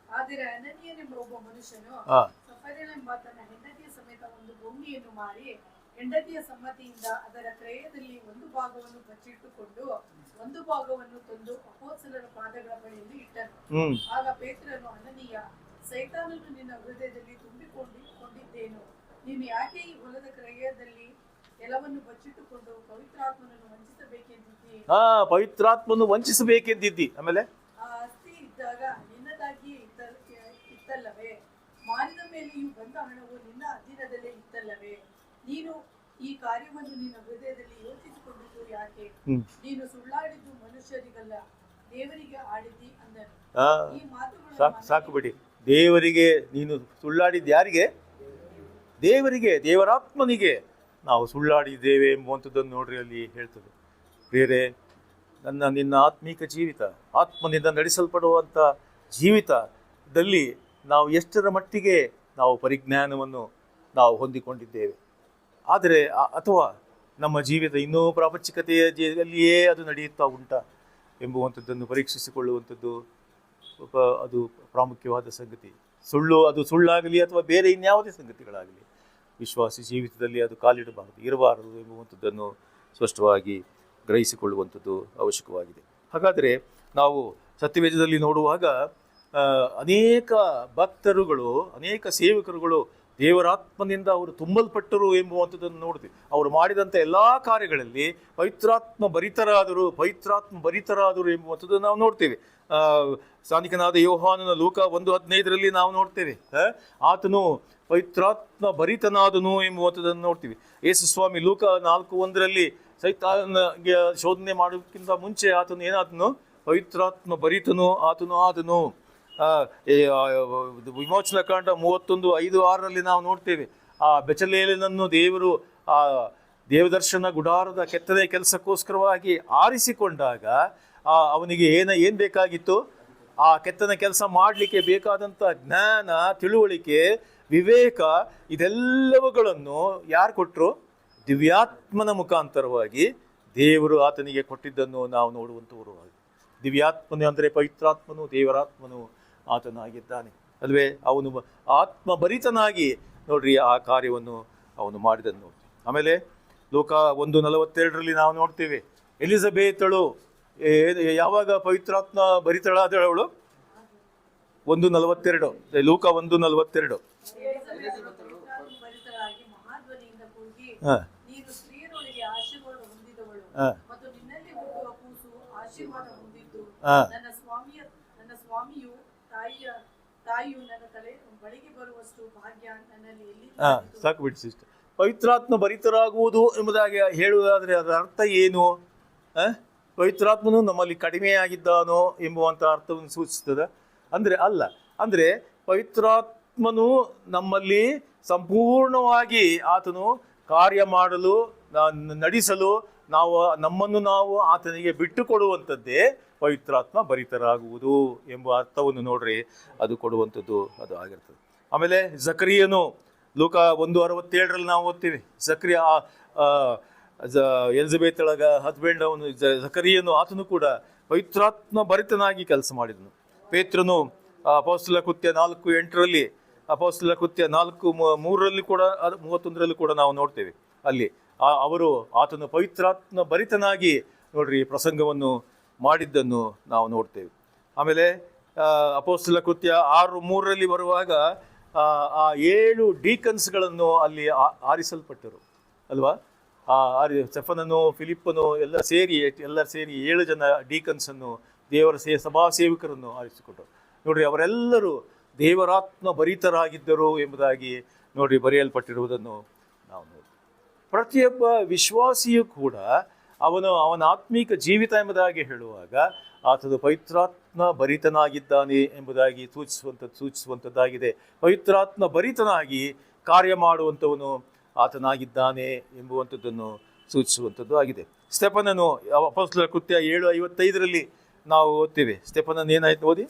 ಆದರೆ ಅನನೀಯನೆಂಬ ಒಬ್ಬ ಮನುಷ್ಯನು ಸಫರ್ಯನೆಂಬ ತನ್ನ ಹೆಂಡತಿಯ ಸಮೇತ ಒಂದು ಭೂಮಿಯನ್ನು ಮಾರಿ ಹೆಂಡತಿಯ ಸಮ್ಮತಿಯಿಂದ ಅದರ ಕ್ರಯದಲ್ಲಿ ಒಂದು ಭಾಗವನ್ನು ಬಚ್ಚಿಟ್ಟುಕೊಂಡು ಒಂದು ಭಾಗವನ್ನು ತಂದು ಅಪೊಸ್ತಲರ ಪಾದಗಳ ಬಳಿಯಲ್ಲಿ ಇಟ್ಟನು. ಆಗ ಪೇತ್ರನು, ಅನನೀಯ, ಸೈತಾನನು ನಿನ್ನ ಹೃದಯದಲ್ಲಿ ತುಂಬಿಕೊಂಡಿದ್ದೇನು? ನೀನು ಯಾಕೆ ಈ ಹೊಲದ ಕ್ರಯದಲ್ಲಿ ಎಲ್ಲವನ್ನು ಬಚ್ಚಿಟ್ಟುಕೊಂಡು ಪವಿತ್ರಾತ್ಮನನ್ನು ವಂಚಿಸಬೇಕೆಂದಿದ್ದಿ? ಪವಿತ್ರಾತ್ಮನು ವಂಚಿಸಬೇಕೆಂದಿದ್ದಿ. ಆಮೇಲೆ ಆ ಆಸ್ತಿ ಇದ್ದಾಗ ನಿನ್ನದಾಗಿಯೇ ಇತ್ತಲ್ಲವೇ? ಮಾರಿದ ಮೇಲೆಯೂ ಬಂದ ಹಣವು ನಿನ್ನ ಅಧೀನದಲ್ಲೇ ಇತ್ತಲ್ಲವೇ? ನೀನು ಈ ಕಾರ್ಯವನ್ನು ನಿನ್ನ ಹೃದಯದಲ್ಲಿ ಯೋಚಿಸಿಕೊಂಡಿದ್ದು ಯಾಕೆ? ನೀನು ಸುಳ್ಳಾಡಿದ್ದು ಮನುಷ್ಯರಿಗಲ್ಲ, ದೇವರಿಗೆ ಆಡಿದ್ದಿ ಅಂದನು. ಈ ಮಾತುಗಳು ಸಾಕು ಬಿಡಿ. ದೇವರಿಗೆ ನೀನು ಸುಳ್ಳಾಡಿದ್ದು ಯಾರಿಗೆ? ದೇವರಿಗೆ, ದೇವರಾತ್ಮನಿಗೆ ನಾವು ಸುಳ್ಳಾಡಿದ್ದೇವೆ ಎಂಬುವಂಥದ್ದನ್ನು ನೋಡ್ರಿ ಅಲ್ಲಿ ಹೇಳ್ತದೆ. ಬೇರೆ ನಿನ್ನ ಆತ್ಮೀಕ ಜೀವಿತ, ಆತ್ಮನಿಂದ ನಡೆಸಲ್ಪಡುವಂಥ ಜೀವಿತದಲ್ಲಿ ನಾವು ಎಷ್ಟರ ಮಟ್ಟಿಗೆ ನಾವು ಪರಿಜ್ಞಾನವನ್ನು ನಾವು ಹೊಂದಿಕೊಂಡಿದ್ದೇವೆ. ಆದರೆ ಅಥವಾ ನಮ್ಮ ಜೀವಿತ ಇನ್ನೂ ಪ್ರಾಪಂಚಿಕತೆಯಲ್ಲಿಯೇ ಅದು ನಡೆಯುತ್ತಾ ಉಂಟಾ ಎಂಬುವಂಥದ್ದನ್ನು ಪರೀಕ್ಷಿಸಿಕೊಳ್ಳುವಂಥದ್ದು ಅದು ಪ್ರಾಮುಖ್ಯವಾದ ಸಂಗತಿ. ಸುಳ್ಳು, ಅದು ಸುಳ್ಳಾಗಲಿ ಅಥವಾ ಬೇರೆ ಇನ್ಯಾವುದೇ ಸಂಗತಿಗಳಾಗಲಿ ವಿಶ್ವಾಸಿ ಜೀವಿತದಲ್ಲಿ ಅದು ಇರಬಾರದು ಎಂಬುವಂಥದ್ದನ್ನು ಸ್ಪಷ್ಟವಾಗಿ ಗ್ರಹಿಸಿಕೊಳ್ಳುವಂಥದ್ದು ಅವಶ್ಯಕವಾಗಿದೆ. ಹಾಗಾದರೆ ನಾವು ಸತ್ಯವೇದದಲ್ಲಿ ನೋಡುವಾಗ ಅನೇಕ ಭಕ್ತರುಗಳು, ಅನೇಕ ಸೇವಕರುಗಳು ದೇವರಾತ್ಮನಿಂದ ಅವರು ತುಂಬಲ್ಪಟ್ಟರು ಎಂಬುವಂಥದ್ದನ್ನು ನೋಡ್ತೀವಿ. ಅವರು ಮಾಡಿದಂಥ ಎಲ್ಲ ಕಾರ್ಯಗಳಲ್ಲಿ ಪವಿತ್ರಾತ್ಮ ಭರಿತರಾದರು ಎಂಬುವಂಥದ್ದನ್ನು ನಾವು ನೋಡ್ತೇವೆ. ಸ್ಥಾನಿಕನಾದ ಯೋಹಾನನ ಲೂಕ 1:15 ನಾವು ನೋಡ್ತೇವೆ. ಆತನು ಪವಿತ್ರಾತ್ಮ ಭರಿತನಾದನು ಎಂಬುವಂಥದ್ದನ್ನು ನೋಡ್ತೀವಿ. ಯೇಸು ಸ್ವಾಮಿ ಲೂಕ 4:1 ಸೈತಾನಗೆ ಶೋಧನೆ ಮಾಡೋದಕ್ಕಿಂತ ಮುಂಚೆ ಆತನು ಏನಾದನು? ಪವಿತ್ರಾತ್ಮ ಭರಿತನು ಆತನು. ವಿಮೋಚನಾ ಕಾಂಡ 31:5-6 ನಾವು ನೋಡ್ತೇವೆ. ಆ ಬೆಚಲೇಲನನ್ನು ದೇವರು ಆ ದೇವದರ್ಶನ ಗುಡಾರದ ಕೆತ್ತನೆ ಕೆಲಸಕ್ಕೋಸ್ಕರವಾಗಿ ಆರಿಸಿಕೊಂಡಾಗ ಅವನಿಗೆ ಏನು ಬೇಕಾಗಿತ್ತು? ಆ ಕೆತ್ತನೆ ಕೆಲಸ ಮಾಡಲಿಕ್ಕೆ ಬೇಕಾದಂಥ ಜ್ಞಾನ, ತಿಳುವಳಿಕೆ, ವಿವೇಕ, ಇದೆಲ್ಲವುಗಳನ್ನು ಯಾರು ಕೊಟ್ಟರು? ದಿವ್ಯಾತ್ಮನ ಮುಖಾಂತರವಾಗಿ ದೇವರು ಆತನಿಗೆ ಕೊಟ್ಟಿದ್ದನ್ನು ನಾವು ನೋಡುವಂಥವರು. ದಿವ್ಯಾತ್ಮನು ಅಂದರೆ ಪವಿತ್ರಾತ್ಮನು, ದೇವರಾತ್ಮನು ಆತನಾಗಿದ್ದಾನೆ ಅಲ್ವೇ? ಅವನು ಆತ್ಮಭರಿತನಾಗಿ ನೋಡ್ರಿ ಆ ಕಾರ್ಯವನ್ನು ಅವನು ಮಾಡಿದನ್ನು ನೋಡ್ತೀವಿ. ಆಮೇಲೆ ಲೋಕ 1:42 ನಾವು ನೋಡ್ತೇವೆ, ಎಲಿಜಬೇತಳು ಯಾವಾಗ ಪವಿತ್ರಾತ್ಮ ಭರಿತಳಾದಳು? ಅವಳು 1:42, ಲೋಕ 1:42. ನೀನು ಸ್ತ್ರೀಯರೊಳಗೆ ಆಶೀರ್ವಾದ ಹೊಂದಿದವಳು ಮತ್ತು ನಿನ್ನಲ್ಲಿ ಹುಟ್ಟುವ ಕೂಸು ಆಶೀರ್ವಾದ ಹೊಂದಿದ್ದು, ನನ್ನ ಸ್ವಾಮಿಯು ತಾಯಿಯು ನನ್ನ ತಲೆ ಬಳಿಗೆ ಬರುವಷ್ಟು ಭಾಗ್ಯ ನನ್ನಲ್ಲಿ ಎಲ್ಲಿ? ಸಾಕು ಬಿಡಿ ಸಿಸ್ಟರ್. ಪವಿತ್ರಾತ್ಮ ಭರಿತರಾಗುವುದು ಎಂಬುದಾಗಿ ಹೇಳುವುದಾದರೆ ಅದರ ಅರ್ಥ ಏನು? ಪವಿತ್ರಾತ್ಮನು ನಮ್ಮಲ್ಲಿ ಕಡಿಮೆಯಾಗಿದ್ದಾನೋ ಎಂಬುವಂಥ ಅರ್ಥವನ್ನು ಸೂಚಿಸ್ತದೆ ಅಂದರೆ ಅಲ್ಲ. ಅಂದರೆ ಪವಿತ್ರಾತ್ಮನು ನಮ್ಮಲ್ಲಿ ಸಂಪೂರ್ಣವಾಗಿ ಆತನು ಕಾರ್ಯ ಮಾಡಲು, ನಡೆಸಲು ನಮ್ಮನ್ನು ನಾವು ಆತನಿಗೆ ಬಿಟ್ಟು ಕೊಡುವಂಥದ್ದೇ ಪವಿತ್ರಾತ್ಮ ಭರಿತರಾಗುವುದು ಎಂಬ ಅರ್ಥವನ್ನು ನೋಡ್ರಿ ಅದು ಕೊಡುವಂಥದ್ದು ಅದು ಆಗಿರ್ತದೆ. ಆಮೇಲೆ ಜಕರಿಯನು ಲೋಕ 1:67 ನಾವು ಓದ್ತೀವಿ. ಜಕರಿಯ ಎಲಿಜಬೇತಳ ಹಸ್ಬೆಂಡ್ ಅವನು ಜಕರಿಯನು, ಆತನು ಕೂಡ ಪವಿತ್ರಾತ್ಮ ಭರಿತನಾಗಿ ಕೆಲಸ ಮಾಡಿದನು. ಪೇತ್ರನು ಅಪೊಸ್ತಲ ಕೃತ್ಯ 4:8, ಅಪೊಸ್ತಲ ಕೃತ್ಯ 4:3 ಕೂಡ 31 ಕೂಡ ನಾವು ನೋಡ್ತೇವೆ. ಅಲ್ಲಿ ಅವರು ಆತನು ಪವಿತ್ರಾತ್ಮ ಭರಿತನಾಗಿ ನೋಡ್ರಿ ಪ್ರಸಂಗವನ್ನು ಮಾಡಿದ್ದನ್ನು ನಾವು ನೋಡ್ತೇವೆ. ಆಮೇಲೆ ಅಪೊಸ್ತಲ ಕೃತ್ಯ 6:3 ಬರುವಾಗ ಆ 7 ಡೀಕನ್ಸ್ಗಳನ್ನು ಅಲ್ಲಿ ಆರಿಸಲ್ಪಟ್ಟರು ಅಲ್ವಾ? ಸ್ಟೆಫನನು, ಫಿಲಿಪ್ಪನು ಎಲ್ಲ ಸೇರಿ 7 ಜನ ಡೀಕನ್ಸನ್ನು, ದೇವರ ಸಭಾ ಸೇವಕರನ್ನು ಆರಿಸಿಕೊಟ್ಟರು. ನೋಡ್ರಿ ಅವರೆಲ್ಲರೂ ದೇವರಾತ್ಮ ಭರಿತರಾಗಿದ್ದರು ಎಂಬುದಾಗಿ ನೋಡ್ರಿ ಬರೆಯಲ್ಪಟ್ಟಿರುವುದನ್ನು ನಾವು ನೋಡ್ತೀವಿ. ಪ್ರತಿಯೊಬ್ಬ ವಿಶ್ವಾಸಿಯೂ ಕೂಡ ಅವನ ಆತ್ಮೀಕ ಜೀವಿತ ಎಂಬುದಾಗಿ ಹೇಳುವಾಗ ಆತನು ಪವಿತ್ರಾತ್ಮ ಭರಿತನಾಗಿದ್ದಾನೆ ಎಂಬುದಾಗಿ ಸೂಚಿಸುವಂಥದ್ದಾಗಿದೆ. ಪವಿತ್ರಾತ್ಮ ಭರಿತನಾಗಿ ಕಾರ್ಯ ಮಾಡುವಂಥವನು ಆತನಾಗಿದ್ದಾನೆ ಎಂಬುವಂಥದ್ದನ್ನು ಸೂಚಿಸುವಂಥದ್ದು ಆಗಿದೆ. ಸ್ಟೆಫನನು ಅಪೊಸ್ತಲರ ಕೃತ್ಯ 7:55 ನಾವು ಓದ್ತೇವೆ. ಸ್ಟೆಫನನ್ ಏನಾಯ್ತು ಓದಿ.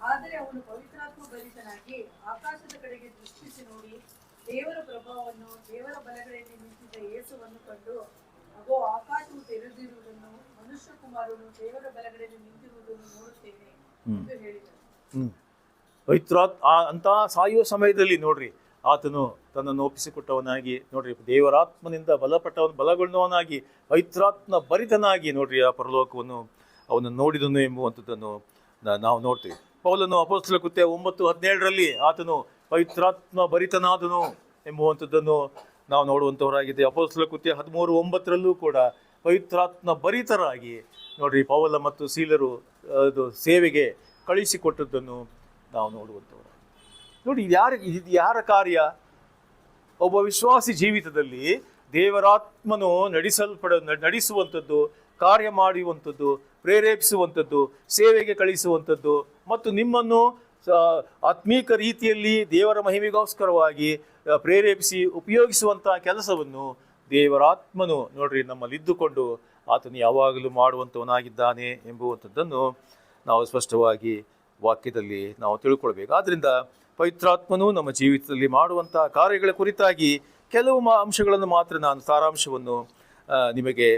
ಆದರೆ ಅವನು ಪವಿತ್ರಾತ್ಮ ಭರಿತನಾಗಿ ಆಕಾಶದ ಕಡೆಗೆ ದೃಷ್ಟಿಸಿ ನೋಡಿ ದೇವರ ಪ್ರಭಾವವನ್ನು, ದೇವರ ಬಲಗಳಲ್ಲಿ ನಿಂತಿದ್ದ ಯೇಸುವನ್ನು ಕಂಡು, ಅಗೋ ಆಕಾಶವು ತೆರೆದಿರುವುದನ್ನು, ಮನುಷ್ಯ ಕುಮಾರನು ದೇವರ ಬಲಗಳಲ್ಲಿ ನಿಂತಿರುವುದನ್ನು ನೋಡುತ್ತೇನೆ ಎಂದು ಹೇಳಿದನು. ಅಂತ ಸಾಯುವ ಸಮಯದಲ್ಲಿ ನೋಡ್ರಿ ಆತನು ತನ್ನನ್ನು ಒಪ್ಪಿಸಿಕೊಟ್ಟವನಾಗಿ ನೋಡ್ರಿ ದೇವರಾತ್ಮನಿಂದ ಬಲಗೊಳ್ಳುವವನಾಗಿ ಪವಿತ್ರಾತ್ಮ ಭರಿತನಾಗಿ ನೋಡ್ರಿ ಆ ಪರಲೋಕವನ್ನು ಅವನನ್ನು ನೋಡಿದನು ಎಂಬುವಂಥದ್ದನ್ನು ನಾವು ನೋಡ್ತೀವಿ. ಪೌಲನು ಅಪೊಸ್ತಲ ಕೃತ್ಯ 9:17 ಆತನು ಪವಿತ್ರಾತ್ಮ ಭರಿತನಾದನು ಎಂಬುವಂಥದ್ದನ್ನು ನಾವು ನೋಡುವಂಥವರಾಗಿದೆ. ಅಪೊಸ್ತಲ ಕೃತ್ಯ 13:9 ಕೂಡ ಪವಿತ್ರಾತ್ಮ ಭರಿತರಾಗಿ ನೋಡ್ರಿ ಪೌಲ ಮತ್ತು ಸೀಲರು ಅದು ಸೇವೆಗೆ ಕಳಿಸಿಕೊಟ್ಟದ್ದನ್ನು ನಾವು ನೋಡುವಂಥವರು. ನೋಡಿ ಇದು ಯಾರ ಕಾರ್ಯ? ಒಬ್ಬ ವಿಶ್ವಾಸಿ ಜೀವಿತದಲ್ಲಿ ದೇವರಾತ್ಮನು ನಡೆಸುವಂಥದ್ದು, ಕಾರ್ಯ ಮಾಡುವಂಥದ್ದು, ಪ್ರೇರೇಪಿಸುವಂಥದ್ದು, ಸೇವೆಗೆ ಕಳಿಸುವಂಥದ್ದು ಮತ್ತು ನಿಮ್ಮನ್ನು ಆತ್ಮೀಕ ರೀತಿಯಲ್ಲಿ ದೇವರ ಮಹಿಮೆಗೋಸ್ಕರವಾಗಿ ಪ್ರೇರೇಪಿಸಿ ಉಪಯೋಗಿಸುವಂಥ ಕೆಲಸವನ್ನು ದೇವರಾತ್ಮನು ನೋಡ್ರಿ ನಮ್ಮಲ್ಲಿದ್ದುಕೊಂಡು ಆತನು ಯಾವಾಗಲೂ ಮಾಡುವಂಥವನಾಗಿದ್ದಾನೆ ಎಂಬುವಂಥದ್ದನ್ನು ನಾವು ಸ್ಪಷ್ಟವಾಗಿ ವಾಕ್ಯದಲ್ಲಿ ನಾವು ತಿಳ್ಕೊಳ್ಬೇಕು. ಆದ್ದರಿಂದ ಪವಿತ್ರಾತ್ಮನು ನಮ್ಮ ಜೀವಿತದಲ್ಲಿ ಮಾಡುವಂಥ ಕಾರ್ಯಗಳ ಕುರಿತಾಗಿ ಕೆಲವು ಅಂಶಗಳನ್ನು ಮಾತ್ರ ನಾನು ಸಾರಾಂಶವನ್ನು ನಿಮಗೆ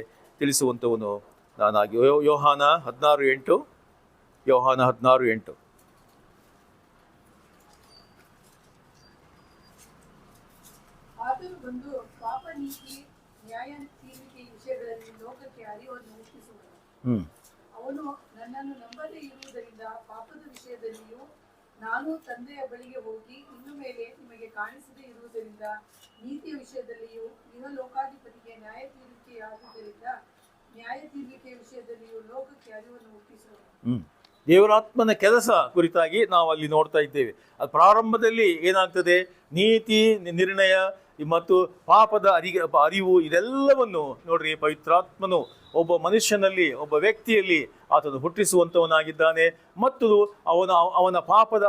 ತಿಳಿಸುವಂಥವನು ನಾನಾಗಿ. ಯೋಹಾನ 16:8. ಯೋಹಾನ 16:8. ಆತನು ಬಂದು ಪಾಪ ನೀತಿ ನ್ಯಾಯ ತೀರ್ವಿಕೆ ವಿಷಯಗಳಲ್ಲಿ ಲೋಕಕ್ಕೆ ಅರಿವನ್ನು ಹುಟ್ಟಿಸುವನು. ಅವನು ನನ್ನನ್ನು ನಂಬದೇ ಇರುವುದರಿಂದ ಪಾಪದ ವಿಷಯದಲ್ಲಿಯೂ ನಾನು ತಂದೆಯ ಬಳಿಗೆ ಹೋಗಿ ಇನ್ನು ಮೇಲೆ ನಿಮಗೆ ಕಾಣಿಸದೇ ಇರುವುದರಿಂದ ನೀತಿಯ ವಿಷಯದಲ್ಲಿಯೂ ಲೋಕಾಧಿಪತಿಗೆ ನ್ಯಾಯ ತೀರ್ವಿಕೆಯಾಗುವುದರಿಂದ ನ್ಯಾಯ ತೀರ್ವಿಕೆಯ ವಿಷಯದಲ್ಲಿಯೂ ಲೋಕಕ್ಕೆ ಅರಿವನ್ನು ಹುಟ್ಟಿಸುವನು. ದೇವರಾತ್ಮನ ಕೆಲಸ ಕುರಿತಾಗಿ ನಾವು ಅಲ್ಲಿ ನೋಡ್ತಾ ಇದ್ದೇವೆ. ಅದು ಪ್ರಾರಂಭದಲ್ಲಿ ಏನಾಗ್ತದೆ, ನೀತಿ ನಿರ್ಣಯ ಮತ್ತು ಪಾಪದ ಅರಿವು ಇದೆಲ್ಲವನ್ನು ನೋಡ್ರಿ, ಪವಿತ್ರಾತ್ಮನು ಒಬ್ಬ ಮನುಷ್ಯನಲ್ಲಿ, ಒಬ್ಬ ವ್ಯಕ್ತಿಯಲ್ಲಿ ಆತನು ಹುಟ್ಟಿಸುವಂಥವನಾಗಿದ್ದಾನೆ ಮತ್ತು ಅವನ ಪಾಪದ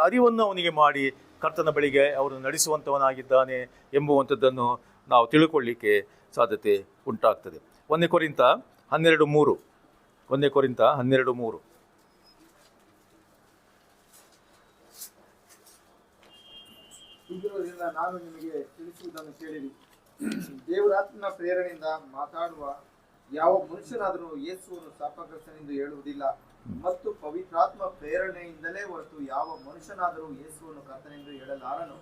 ಅರಿವನ್ನು ಅವನಿಗೆ ಮಾಡಿ ಕರ್ತನ ಬಳಿಗೆ ಅವನು ನಡೆಸುವಂಥವನಾಗಿದ್ದಾನೆ ಎಂಬುವಂಥದ್ದನ್ನು ನಾವು ತಿಳ್ಕೊಳ್ಳಿಕ್ಕೆ ಸಾಧ್ಯತೆ ಉಂಟಾಗ್ತದೆ. 1 ಕೊರಿಂಥ 12:3. 1 ಕೊರಿಂಥ 12:3. ಹೀಗಿರುವುದರಿಂದ ನಾನು ನಿಮಗೆ ತಿಳಿಸುವುದನ್ನು ಕೇಳಿರಿ, ದೇವರಾತ್ಮನ ಪ್ರೇರಣೆಯಿಂದ ಮಾತಾಡುವ ಯಾವ ಮನುಷ್ಯನಾದರೂ ಯೇಸುವನ್ನು ಶಾಪಗ್ರಸ್ತನೆಂದು ಹೇಳುವುದಿಲ್ಲ, ಮತ್ತು ಪವಿತ್ರಾತ್ಮ ಪ್ರೇರಣೆಯಿಂದಲೇ ಹೊರತು ಯಾವ ಮನುಷ್ಯನಾದರೂ ಯೇಸುವನ್ನು ಕರ್ತನೆಂದು ಹೇಳಲಾರನು.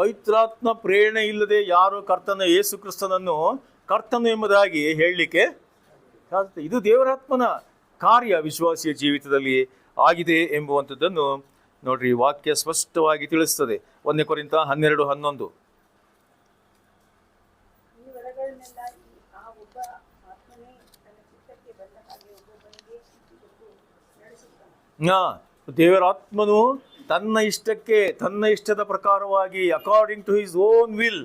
ಪವಿತ್ರಾತ್ಮ ಪ್ರೇರಣೆ ಇಲ್ಲದೆ ಯಾರು ಕರ್ತನ ಯೇಸು ಕ್ರಿಸ್ತನನ್ನು ಕರ್ತನು ಎಂಬುದಾಗಿ ಹೇಳಲಿಕ್ಕೆ ಸಾಧ್ಯ. ಇದು ದೇವರಾತ್ಮನ ಕಾರ್ಯ ವಿಶ್ವಾಸಿಯ ಜೀವಿತದಲ್ಲಿ ಆಗಿದೆ ಎಂಬುವಂಥದ್ದನ್ನು ನೋಡ್ರಿ, ವಾಕ್ಯ ಸ್ಪಷ್ಟವಾಗಿ ತಿಳಿಸ್ತದೆ. 1 ಕೊರಿಂಥ 12:11. ದೇವರಾತ್ಮನು ತನ್ನ ಇಷ್ಟಕ್ಕೆ, ತನ್ನ ಇಷ್ಟದ ಪ್ರಕಾರವಾಗಿ, according to his own will,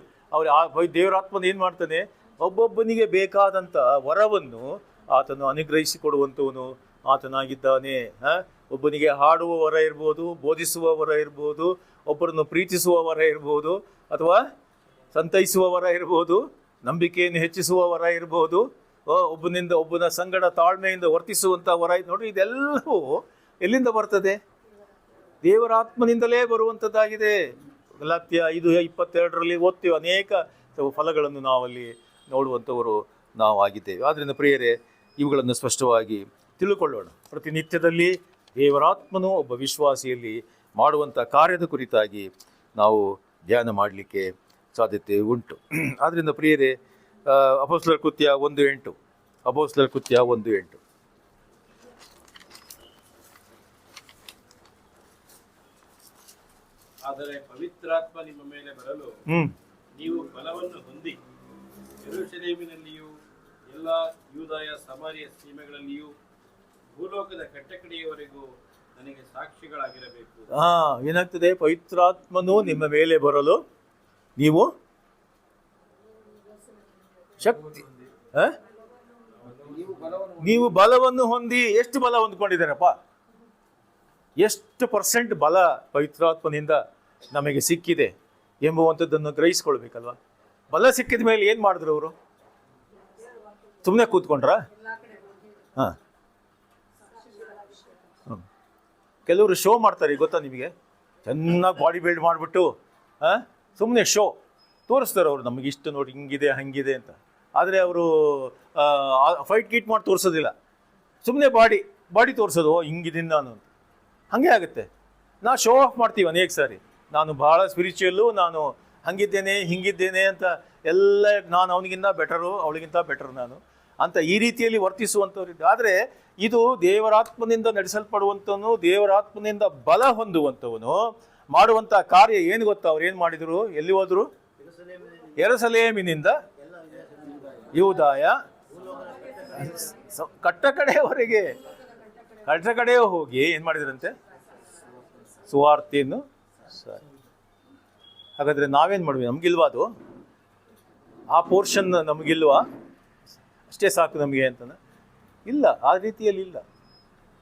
ದೇವರಾತ್ಮನ ಏನು ಮಾಡ್ತಾನೆ, ಒಬ್ಬೊಬ್ಬನಿಗೆ ಬೇಕಾದಂಥ ವರವನ್ನು ಆತನು ಅನುಗ್ರಹಿಸಿಕೊಡುವಂಥವನು ಆತನಾಗಿದ್ದಾನೆ. ಒಬ್ಬನಿಗೆ ಹಾಡುವ ವರ ಇರ್ಬೋದು, ಬೋಧಿಸುವ ವರ ಇರ್ಬೋದು, ಒಬ್ಬರನ್ನು ಪ್ರೀತಿಸುವ ವರ ಇರ್ಬೋದು, ಅಥವಾ ಸಂತೈಸುವ ವರ ಇರ್ಬೋದು, ನಂಬಿಕೆಯನ್ನು ಹೆಚ್ಚಿಸುವ ವರ ಇರ್ಬೋದು, ಒಬ್ಬನ ಸಂಗಡ ತಾಳ್ಮೆಯಿಂದ ವರ್ತಿಸುವಂಥ ವರ. ನೋಡ್ರಿ, ಇದೆಲ್ಲವೂ ಎಲ್ಲಿಂದ ಬರ್ತದೆ? ದೇವರಾತ್ಮನಿಂದಲೇ ಬರುವಂಥದ್ದಾಗಿದೆ. ಗಲಾತ್ಯ 5:22 ಓದ್ತೀವಿ. ಅನೇಕ ಫಲಗಳನ್ನು ನಾವಲ್ಲಿ ನೋಡುವಂಥವರು ನಾವು ಆಗಿದ್ದೇವೆ. ಆದ್ದರಿಂದ ಪ್ರಿಯರೇ, ಇವುಗಳನ್ನು ಸ್ಪಷ್ಟವಾಗಿ ತಿಳ್ಕೊಳ್ಳೋಣ. ಪ್ರತಿನಿತ್ಯದಲ್ಲಿ ದೇವರಾತ್ಮನು ಒಬ್ಬ ವಿಶ್ವಾಸಿಯಲ್ಲಿ ಮಾಡುವಂಥ ಕಾರ್ಯದ ಕುರಿತಾಗಿ ನಾವು ಧ್ಯಾನ ಮಾಡಲಿಕ್ಕೆ ಸಾಧ್ಯತೆ ಉಂಟು. ಆದ್ದರಿಂದ ಪ್ರಿಯರೇ, ಅಪೊಸ್ತಲರ ಕೃತ್ಯ 1:8. ಅಪೊಸ್ತಲರ ಕೃತ್ಯ 1:8. ಆದರೆ ಪವಿತ್ರಾತ್ಮ ನಿಮ್ಮ ಮೇಲೆ ಬರಲು ನೀವು ಬಲವನ್ನು ಹೊಂದಿ ಯೆರೂಸಲೇಮಿನಲ್ಲಿಯೂ ಎಲ್ಲ ಯೂದಾಯ ಸಮಾರ್ಯ ಸೀಮೆಗಳಲ್ಲಿಯೂ ಭೂಲೋಕದ ಕಟ್ಟಕಡೆಯವರೆಗೂ ನನಗೆ ಸಾಕ್ಷಿಗಳಾಗಿರಬೇಕು. ಏನಾಗ್ತದೆ? ಪವಿತ್ರಾತ್ಮನು ನಿಮ್ಮ ಮೇಲೆ ಬರಲು ನೀವು ಶಕ್ತಿ, ನೀವು ಬಲವನ್ನು ಹೊಂದಿ. ಎಷ್ಟು ಬಲ ಹೊಂದ್ಕೊಂಡಿದ್ದಾರಪ್ಪ? ಎಷ್ಟು % ಬಲ ಪವಿತ್ರಾತ್ಮನಿಂದ ನಮಗೆ ಸಿಕ್ಕಿದೆ ಎಂಬುವಂಥದ್ದನ್ನು ಗ್ರಹಿಸ್ಕೊಳ್ಬೇಕಲ್ವ. ಬಲ ಸಿಕ್ಕಿದ ಮೇಲೆ ಏನು ಮಾಡಿದ್ರು ಅವರು? ಸುಮ್ಮನೆ ಕೂತ್ಕೊಂಡ್ರ? ಹಾಂ, ಕೆಲವರು ಶೋ ಮಾಡ್ತಾರೆ, ಗೊತ್ತಾ ನಿಮಗೆ? ಚೆನ್ನಾಗಿ ಬಾಡಿ ಬಿಲ್ಡ್ ಮಾಡಿಬಿಟ್ಟು ಸುಮ್ಮನೆ ಶೋ ತೋರಿಸ್ತಾರೆ ಅವರು, ನಮಗೆ ಇಷ್ಟು ನೋಡಿ ಹಿಂಗಿದೆ ಹಂಗಿದೆ ಅಂತ. ಆದರೆ ಅವರು ಫೈಟ್ ಗೀಟ್ ಮಾಡಿ ತೋರಿಸೋದಿಲ್ಲ, ಸುಮ್ಮನೆ ಬಾಡಿ ತೋರಿಸೋದು, ಹಿಂಗಿದ್ದೀನಿ ನಾನು ಅಂತ. ಹಾಗೆ ಆಗುತ್ತೆ. ನಾವು ಶೋ ಆಫ್ ಮಾಡ್ತೀವಿ ಅನೇಕ ಸಾರಿ. ನಾನು ಭಾಳ ಸ್ಪಿರಿಚುವಲ್ಲು, ನಾನು ಹಂಗಿದ್ದೇನೆ ಹಿಂಗಿದ್ದೇನೆ ಅಂತ ಎಲ್ಲ, ನಾನು ಅವನಿಗಿಂತ ಬೆಟರು, ಅವಳಿಗಿಂತ ಬೆಟರು ನಾನು ಅಂತ ಈ ರೀತಿಯಲ್ಲಿ ವರ್ತಿಸುವಂಥವ್ರು. ಆದರೆ ಇದು ದೇವರಾತ್ಮನಿಂದ ನಡೆಸಲ್ಪಡುವಂಥವನು, ದೇವರಾತ್ಮನಿಂದ ಬಲ ಹೊಂದುವಂಥವನು ಮಾಡುವಂಥ ಕಾರ್ಯ ಏನು ಗೊತ್ತಾ? ಅವ್ರು ಏನು ಮಾಡಿದರು? ಎಲ್ಲಿ ಹೋದರು? ಯೆರೂಸಲೇಮಿನಿಂದ ಯೂದಾಯ ಕಟ್ಟಕಡೆಯವರೆಗೆ, ಕಟ್ಟಕಡೆ ಹೋಗಿ ಏನು ಮಾಡಿದ್ರಂತೆ? ಸುವಾರ್ತೆಯನ್ನು. ಹಾಗಾದರೆ ನಾವೇನು ಮಾಡ್ತೀವಿ? ನಮಗಿಲ್ವಾ ಅದು? ಆ ಪೋರ್ಷನ್ ನಮಗಿಲ್ವಾ? ಅಷ್ಟೇ ಸಾಕು ನಮಗೆ ಅಂತನ? ಇಲ್ಲ, ಆ ರೀತಿಯಲ್ಲಿ ಇಲ್ಲ.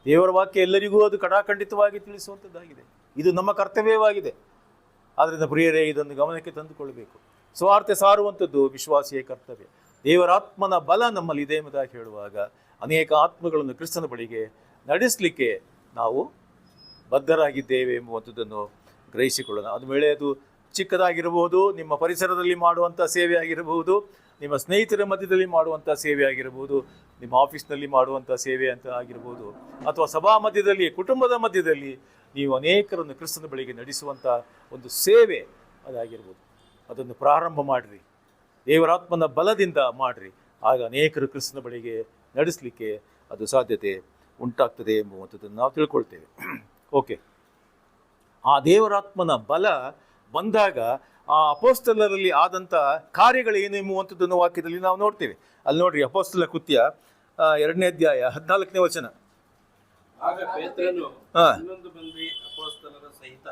ದೇವರ ವಾಕ್ಯ ಎಲ್ಲರಿಗೂ ಅದು ಕಡಾಖಂಡಿತವಾಗಿ ತಿಳಿಸುವಂಥದ್ದಾಗಿದೆ. ಇದು ನಮ್ಮ ಕರ್ತವ್ಯವಾಗಿದೆ. ಆದ್ದರಿಂದ ಪ್ರಿಯರೇ, ಇದನ್ನು ಗಮನಕ್ಕೆ ತಂದುಕೊಳ್ಬೇಕು. ಸುವಾರ್ತೆ ಸಾರುವಂಥದ್ದು ವಿಶ್ವಾಸಿಯ ಕರ್ತವ್ಯ. ದೇವರಾತ್ಮನ ಬಲ ನಮ್ಮಲ್ಲಿದೆ ಎಂಬುದಾಗಿ ಹೇಳುವಾಗ ಅನೇಕ ಆತ್ಮಗಳನ್ನು ಕ್ರಿಸ್ತನ ಬಳಿಗೆ ನಡೆಸಲಿಕ್ಕೆ ನಾವು ಬದ್ಧರಾಗಿದ್ದೇವೆ ಎಂಬುವಂಥದ್ದನ್ನು ಗ್ರಹಿಸಿಕೊಳ್ಳೋಣ. ಅದು ವೇಳೆ ಅದು ಚಿಕ್ಕದಾಗಿರಬಹುದು, ನಿಮ್ಮ ಪರಿಸರದಲ್ಲಿ ಮಾಡುವಂಥ ಸೇವೆ ಆಗಿರಬಹುದು, ನಿಮ್ಮ ಸ್ನೇಹಿತರ ಮಧ್ಯದಲ್ಲಿ ಮಾಡುವಂಥ ಸೇವೆ ಆಗಿರ್ಬೋದು, ನಿಮ್ಮ ಆಫೀಸ್ನಲ್ಲಿ ಮಾಡುವಂಥ ಸೇವೆ ಅಂತ ಆಗಿರ್ಬೋದು, ಅಥವಾ ಸಭಾ ಮಧ್ಯದಲ್ಲಿ, ಕುಟುಂಬದ ಮಧ್ಯದಲ್ಲಿ ನೀವು ಅನೇಕರನ್ನು ಕ್ರಿಸ್ತನ ಬಳಿಗೆ ನಡೆಸುವಂಥ ಒಂದು ಸೇವೆ ಅದಾಗಿರ್ಬೋದು. ಅದನ್ನು ಪ್ರಾರಂಭ ಮಾಡಿರಿ, ದೇವರಾತ್ಮನ ಬಲದಿಂದ ಮಾಡಿರಿ. ಆಗ ಅನೇಕರು ಕ್ರಿಸ್ತನ ಬಳಿಗೆ ನಡೆಸಲಿಕ್ಕೆ ಅದು ಸಾಧ್ಯತೆ ಉಂಟಾಗ್ತದೆ ಎಂಬುವಂಥದ್ದನ್ನು ನಾವು ತಿಳ್ಕೊಳ್ತೇವೆ. ಓಕೆ, ಆ ದೇವರಾತ್ಮನ ಬಲ ಬಂದಾಗ ಆ ಅಪೊಸ್ತಲರಲ್ಲಿ ಆದಂಥ ಕಾರ್ಯಗಳೇನು ಎಂಬುವಂಥದ್ದನ್ನು ವಾಕ್ಯದಲ್ಲಿ ನಾವು ನೋಡ್ತೇವೆ. ಅಲ್ಲಿ ನೋಡ್ರಿ, ಅಪೊಸ್ತಲ ಕೃತ್ಯ 2ನೇ ಅಧ್ಯಾಯ 14ನೇ ವಚನ. ಆಗ ಪೇತ್ರನು 11 ಮಂದಿ ಅಪೊಸ್ತಲರ ಸಹಿತ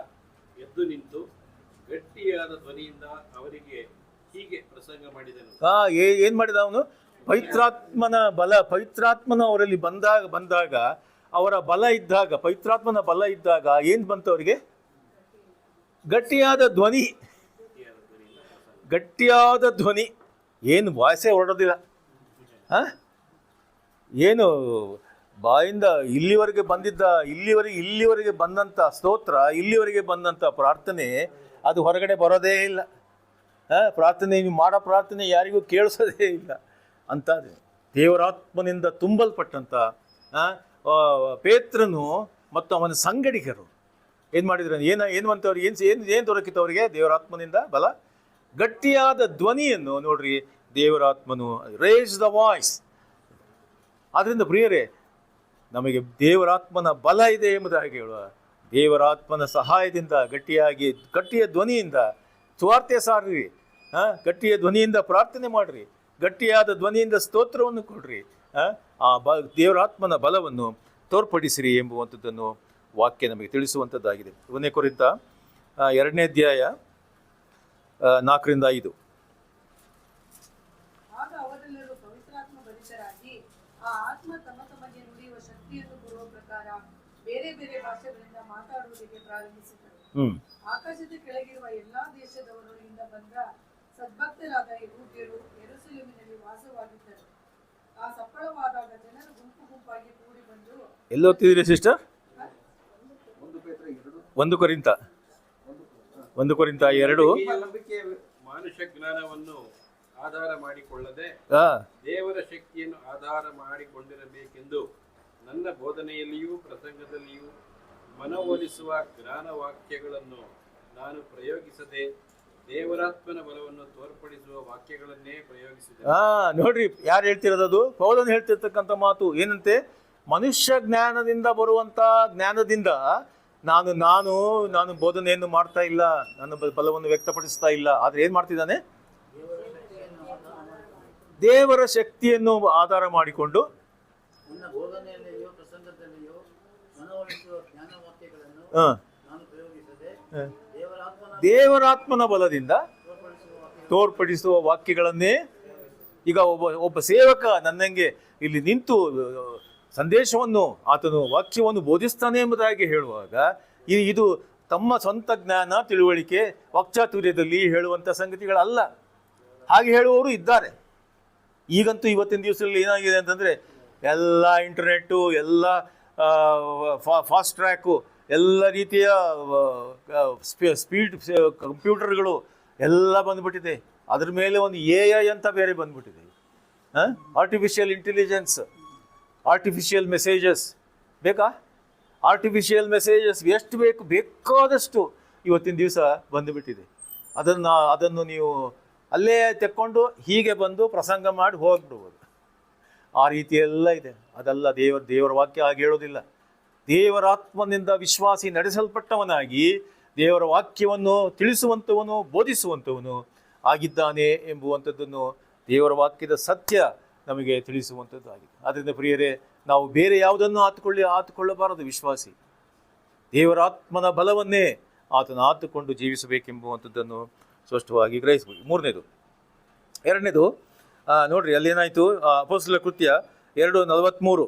ಎದ್ದು ನಿಂತು ಗಟ್ಟಿಯಾದ ಧ್ವನಿಯಿಂದ ಅವರಿಗೆ ಹೀಗೆ ಪ್ರಸಂಗ ಮಾಡಿದನು. ಏನ್ ಮಾಡಿದ ಅವನು? ಪವಿತ್ರಾತ್ಮನ ಬಲ, ಪವಿತ್ರಾತ್ಮನ ಅವರಲ್ಲಿ ಬಂದಾಗ ಅವರ ಬಲ ಇದ್ದಾಗ, ಪವಿತ್ರಾತ್ಮನ ಬಲ ಇದ್ದಾಗ ಏನ್ ಬಂತು ಅವರಿಗೆ? ಗಟ್ಟಿಯಾದ ಧ್ವನಿ. ಗಟ್ಟಿಯಾದ ಧ್ವನಿ. ಏನು ವಾಯ್ಸೆ ಹೊರಡೋದಿಲ್ಲ. ಏನು ಬಾಯಿಂದ ಇಲ್ಲಿವರೆಗೆ ಬಂದಂಥ ಸ್ತೋತ್ರ, ಇಲ್ಲಿವರೆಗೆ ಬಂದಂಥ ಪ್ರಾರ್ಥನೆ ಅದು ಹೊರಗಡೆ ಬರೋದೇ ಇಲ್ಲ. ಪ್ರಾರ್ಥನೆ, ನೀವು ಮಾಡೋ ಪ್ರಾರ್ಥನೆ ಯಾರಿಗೂ ಕೇಳಿಸೋದೇ ಇಲ್ಲ ಅಂತ ದೇವರಾತ್ಮನಿಂದ ತುಂಬಲ್ಪಟ್ಟಂಥ ಪೇತ್ರನು ಮತ್ತು ಅವನ ಸಂಗಡಿಗರು ಏನು ಮಾಡಿದ್ರು? ಏನುವಂಥವ್ರು ಏನು ದೊರಕಿತ್ತು ಅವರಿಗೆ? ದೇವರಾತ್ಮನಿಂದ ಬಲ, ಗಟ್ಟಿಯಾದ ಧ್ವನಿಯನ್ನು ನೋಡ್ರಿ. ದೇವರಾತ್ಮನು ರೇಸ್ ದ ವಾಯ್ಸ್. ಆದ್ದರಿಂದ ಪ್ರಿಯರೇ, ನಮಗೆ ದೇವರಾತ್ಮನ ಬಲ ಇದೆ ಎಂಬುದಾಗಿ ಹೇಳುವ, ದೇವರಾತ್ಮನ ಸಹಾಯದಿಂದ ಗಟ್ಟಿಯ ಧ್ವನಿಯಿಂದ ಸುವಾರ್ತೆ ಸಾರ್ರಿ, ಗಟ್ಟಿಯ ಧ್ವನಿಯಿಂದ ಪ್ರಾರ್ಥನೆ ಮಾಡ್ರಿ, ಗಟ್ಟಿಯಾದ ಧ್ವನಿಯಿಂದ ಸ್ತೋತ್ರವನ್ನು ಕೊಡ್ರಿ, ದೇವರಾತ್ಮನ ಬಲವನ್ನು ತೋರ್ಪಡಿಸಿರಿ ಎಂಬುವಂಥದ್ದನ್ನು ವಾಕ್ಯ ನಮಗೆ ತಿಳಿಸುವಂಥದ್ದಾಗಿದೆ. 1ನೇ ಕೊರಿಂಥ 2ನೇ ಅಧ್ಯಾಯ 4-5. ಆಗ ಅವರೆಲ್ಲರೂ ಪವಿತ್ರಾತ್ಮ ಭರಿತರಾಗಿ ಆ ಆತ್ಮ ತಮಗೆ ನುಡಿಯುವ ಶಕ್ತಿಯನ್ನು ಕೊಡುವ ಪ್ರಕಾರ ಬೇರೆ ಬೇರೆ ಭಾಷೆಗಳಿಂದ ಮಾತಾಡುವುದಕ್ಕೆ ಪ್ರಾರಂಭಿಸಿದರು. ಆಕಾಶದ ಕೆಳಗಿರುವ ಎಲ್ಲಾ ದೇಶದವರಿಂದ ಬಂದ ಸದ್ಭಕ್ತರಾದ ಯೆಹೂದ್ಯರು ಯೆರೂಸಲೇಮಿನಲ್ಲಿ ವಾಸವಾಗಿದ್ದರು. ಆ ಸಫಲವಾದಾಗ ಜನರು ಗುಂಪಾಗಿ ಕೂಡಿ ಬಂದು. ಎಲ್ಲಿ ಓದ್ತಿದ್ದೀರಿ ಸಿಸ್ಟರ್? 1 ಕೊರಿಂಥ 2. ಮನುಷ್ಯ ಜ್ಞಾನವನ್ನು ಆಧಾರ ಮಾಡಿಕೊಳ್ಳದೆ ದೇವರ ಶಕ್ತಿಯನ್ನು ಆಧಾರ ಮಾಡಿಕೊಂಡಿರಬೇಕೆಂದು ನನ್ನ ಬೋಧನೆಯಲ್ಲಿಯೂ ಪ್ರಸಂಗದಲ್ಲಿಯೂ ಮನವೊಲಿಸುವ ಜ್ಞಾನ ವಾಕ್ಯಗಳನ್ನು ನಾನು ಪ್ರಯೋಗಿಸದೆ ದೇವರಾತ್ಮನ ಬಲವನ್ನು ತೋರ್ಪಡಿಸುವ ವಾಕ್ಯಗಳನ್ನೇ ಪ್ರಯೋಗಿಸಿದೆ. ನೋಡ್ರಿ, ಯಾರು ಹೇಳ್ತಿರೋದು? ಪೌಲನು ಹೇಳ್ತಿರ್ತಕ್ಕಂಥ ಮಾತು ಏನಂತೆ? ಮನುಷ್ಯ ಜ್ಞಾನದಿಂದ ಬರುವಂತ ಜ್ಞಾನದಿಂದ ನಾನು ಬೋಧನೆಯನ್ನು ಮಾಡ್ತಾ ಇಲ್ಲ, ನನ್ನ ಬಲವನ್ನು ವ್ಯಕ್ತಪಡಿಸ್ತಾ ಇಲ್ಲ. ಆದ್ರೆ ಏನ್ ಮಾಡ್ತಿದ್ದಾನೆ? ದೇವರ ಶಕ್ತಿಯನ್ನು ಆಧಾರ ಮಾಡಿಕೊಂಡು ಬೋಧನೆಯಲ್ಲಿಯೋ ಪ್ರಸಂಗದಲ್ಲಿಯೋ ಮನವೊಲಿಸುವ ಜ್ಞಾನ ವಾಕ್ಯಗಳನ್ನು ನಾನು ಪ್ರಯೋಗಿಸದೆ ದೇವರಾತ್ಮನ ಬಲದಿಂದ ತೋರ್ಪಡಿಸುವ ವಾಕ್ಯಗಳನ್ನೇ. ಈಗ ಒಬ್ಬ ಸೇವಕ ನನ್ನಂಗೆ ಇಲ್ಲಿ ನಿಂತು ಸಂದೇಶವನ್ನು, ಆತನು ವಾಕ್ಯವನ್ನು ಬೋಧಿಸ್ತಾನೆ ಎಂಬುದಾಗಿ ಹೇಳುವಾಗ ಇದು ತಮ್ಮ ಸ್ವಂತ ಜ್ಞಾನ, ತಿಳುವಳಿಕೆ, ವಾಕ್ಚಾತುರ್ಯದಲ್ಲಿ ಹೇಳುವಂಥ ಸಂಗತಿಗಳಲ್ಲ. ಹಾಗೆ ಹೇಳುವವರು ಇದ್ದಾರೆ. ಈಗಂತೂ ಇವತ್ತಿನ ದಿವಸದಲ್ಲಿ ಏನಾಗಿದೆ ಅಂತಂದರೆ, ಎಲ್ಲ ಇಂಟರ್ನೆಟ್ಟು, ಎಲ್ಲ ಫಾಸ್ಟ್ ಟ್ರ್ಯಾಕು, ಎಲ್ಲ ರೀತಿಯ ಸ್ಪೀಡ್ ಕಂಪ್ಯೂಟರ್ಗಳು ಎಲ್ಲ ಬಂದ್ಬಿಟ್ಟಿದೆ. ಅದ್ರ ಮೇಲೆ ಒಂದು AI ಅಂತ ಬೇರೆ ಬಂದ್ಬಿಟ್ಟಿದೆ. ಆರ್ಟಿಫಿಷಿಯಲ್ ಇಂಟೆಲಿಜೆನ್ಸ್, ಆರ್ಟಿಫಿಷಿಯಲ್ ಮೆಸೇಜಸ್ ಬೇಕಾ? ಆರ್ಟಿಫಿಷಿಯಲ್ ಮೆಸೇಜಸ್ ಎಷ್ಟು ಬೇಕಾದಷ್ಟು ಇವತ್ತಿನ ದಿವಸ ಬಂದುಬಿಟ್ಟಿದೆ. ಅದನ್ನು ನೀವು ಅಲ್ಲೇ ತೆಕ್ಕೊಂಡು ಹೀಗೆ ಬಂದು ಪ್ರಸಂಗ ಮಾಡಿ ಹೋಗ್ಬಿಡ್ಬೋದು. ಆ ರೀತಿ ಎಲ್ಲ ಇದೆ. ಅದೆಲ್ಲ ದೇವರ ವಾಕ್ಯ ಹಾಗೆ ಹೇಳೋದಿಲ್ಲ. ದೇವರಾತ್ಮನಿಂದ ವಿಶ್ವಾಸಿ ನಡೆಸಲ್ಪಟ್ಟವನಾಗಿ ದೇವರ ವಾಕ್ಯವನ್ನು ತಿಳಿಸುವಂಥವನು, ಬೋಧಿಸುವಂಥವನು ಆಗಿದ್ದಾನೆ ಎಂಬುವಂಥದ್ದನ್ನು ದೇವರ ವಾಕ್ಯದ ಸತ್ಯ ನಮಗೆ ತಿಳಿಸುವಂಥದ್ದಾಗಿದೆ. ಆದ್ದರಿಂದ ಪ್ರಿಯರೇ, ನಾವು ಬೇರೆ ಯಾವುದನ್ನು ಆತುಕೊಳ್ಳಬಾರದು. ವಿಶ್ವಾಸಿ ದೇವರಾತ್ಮನ ಬಲವನ್ನೇ ಆತನ ಆತುಕೊಂಡು ಜೀವಿಸಬೇಕೆಂಬುವಂಥದ್ದನ್ನು ಸ್ಪಷ್ಟವಾಗಿ ಗ್ರಹಿಸಬಹುದು. 2ನೇದು ನೋಡ್ರಿ, ಅಲ್ಲೇನಾಯಿತು? ಅಪೊಸ್ತಲರ ಕೃತ್ಯ 2:43.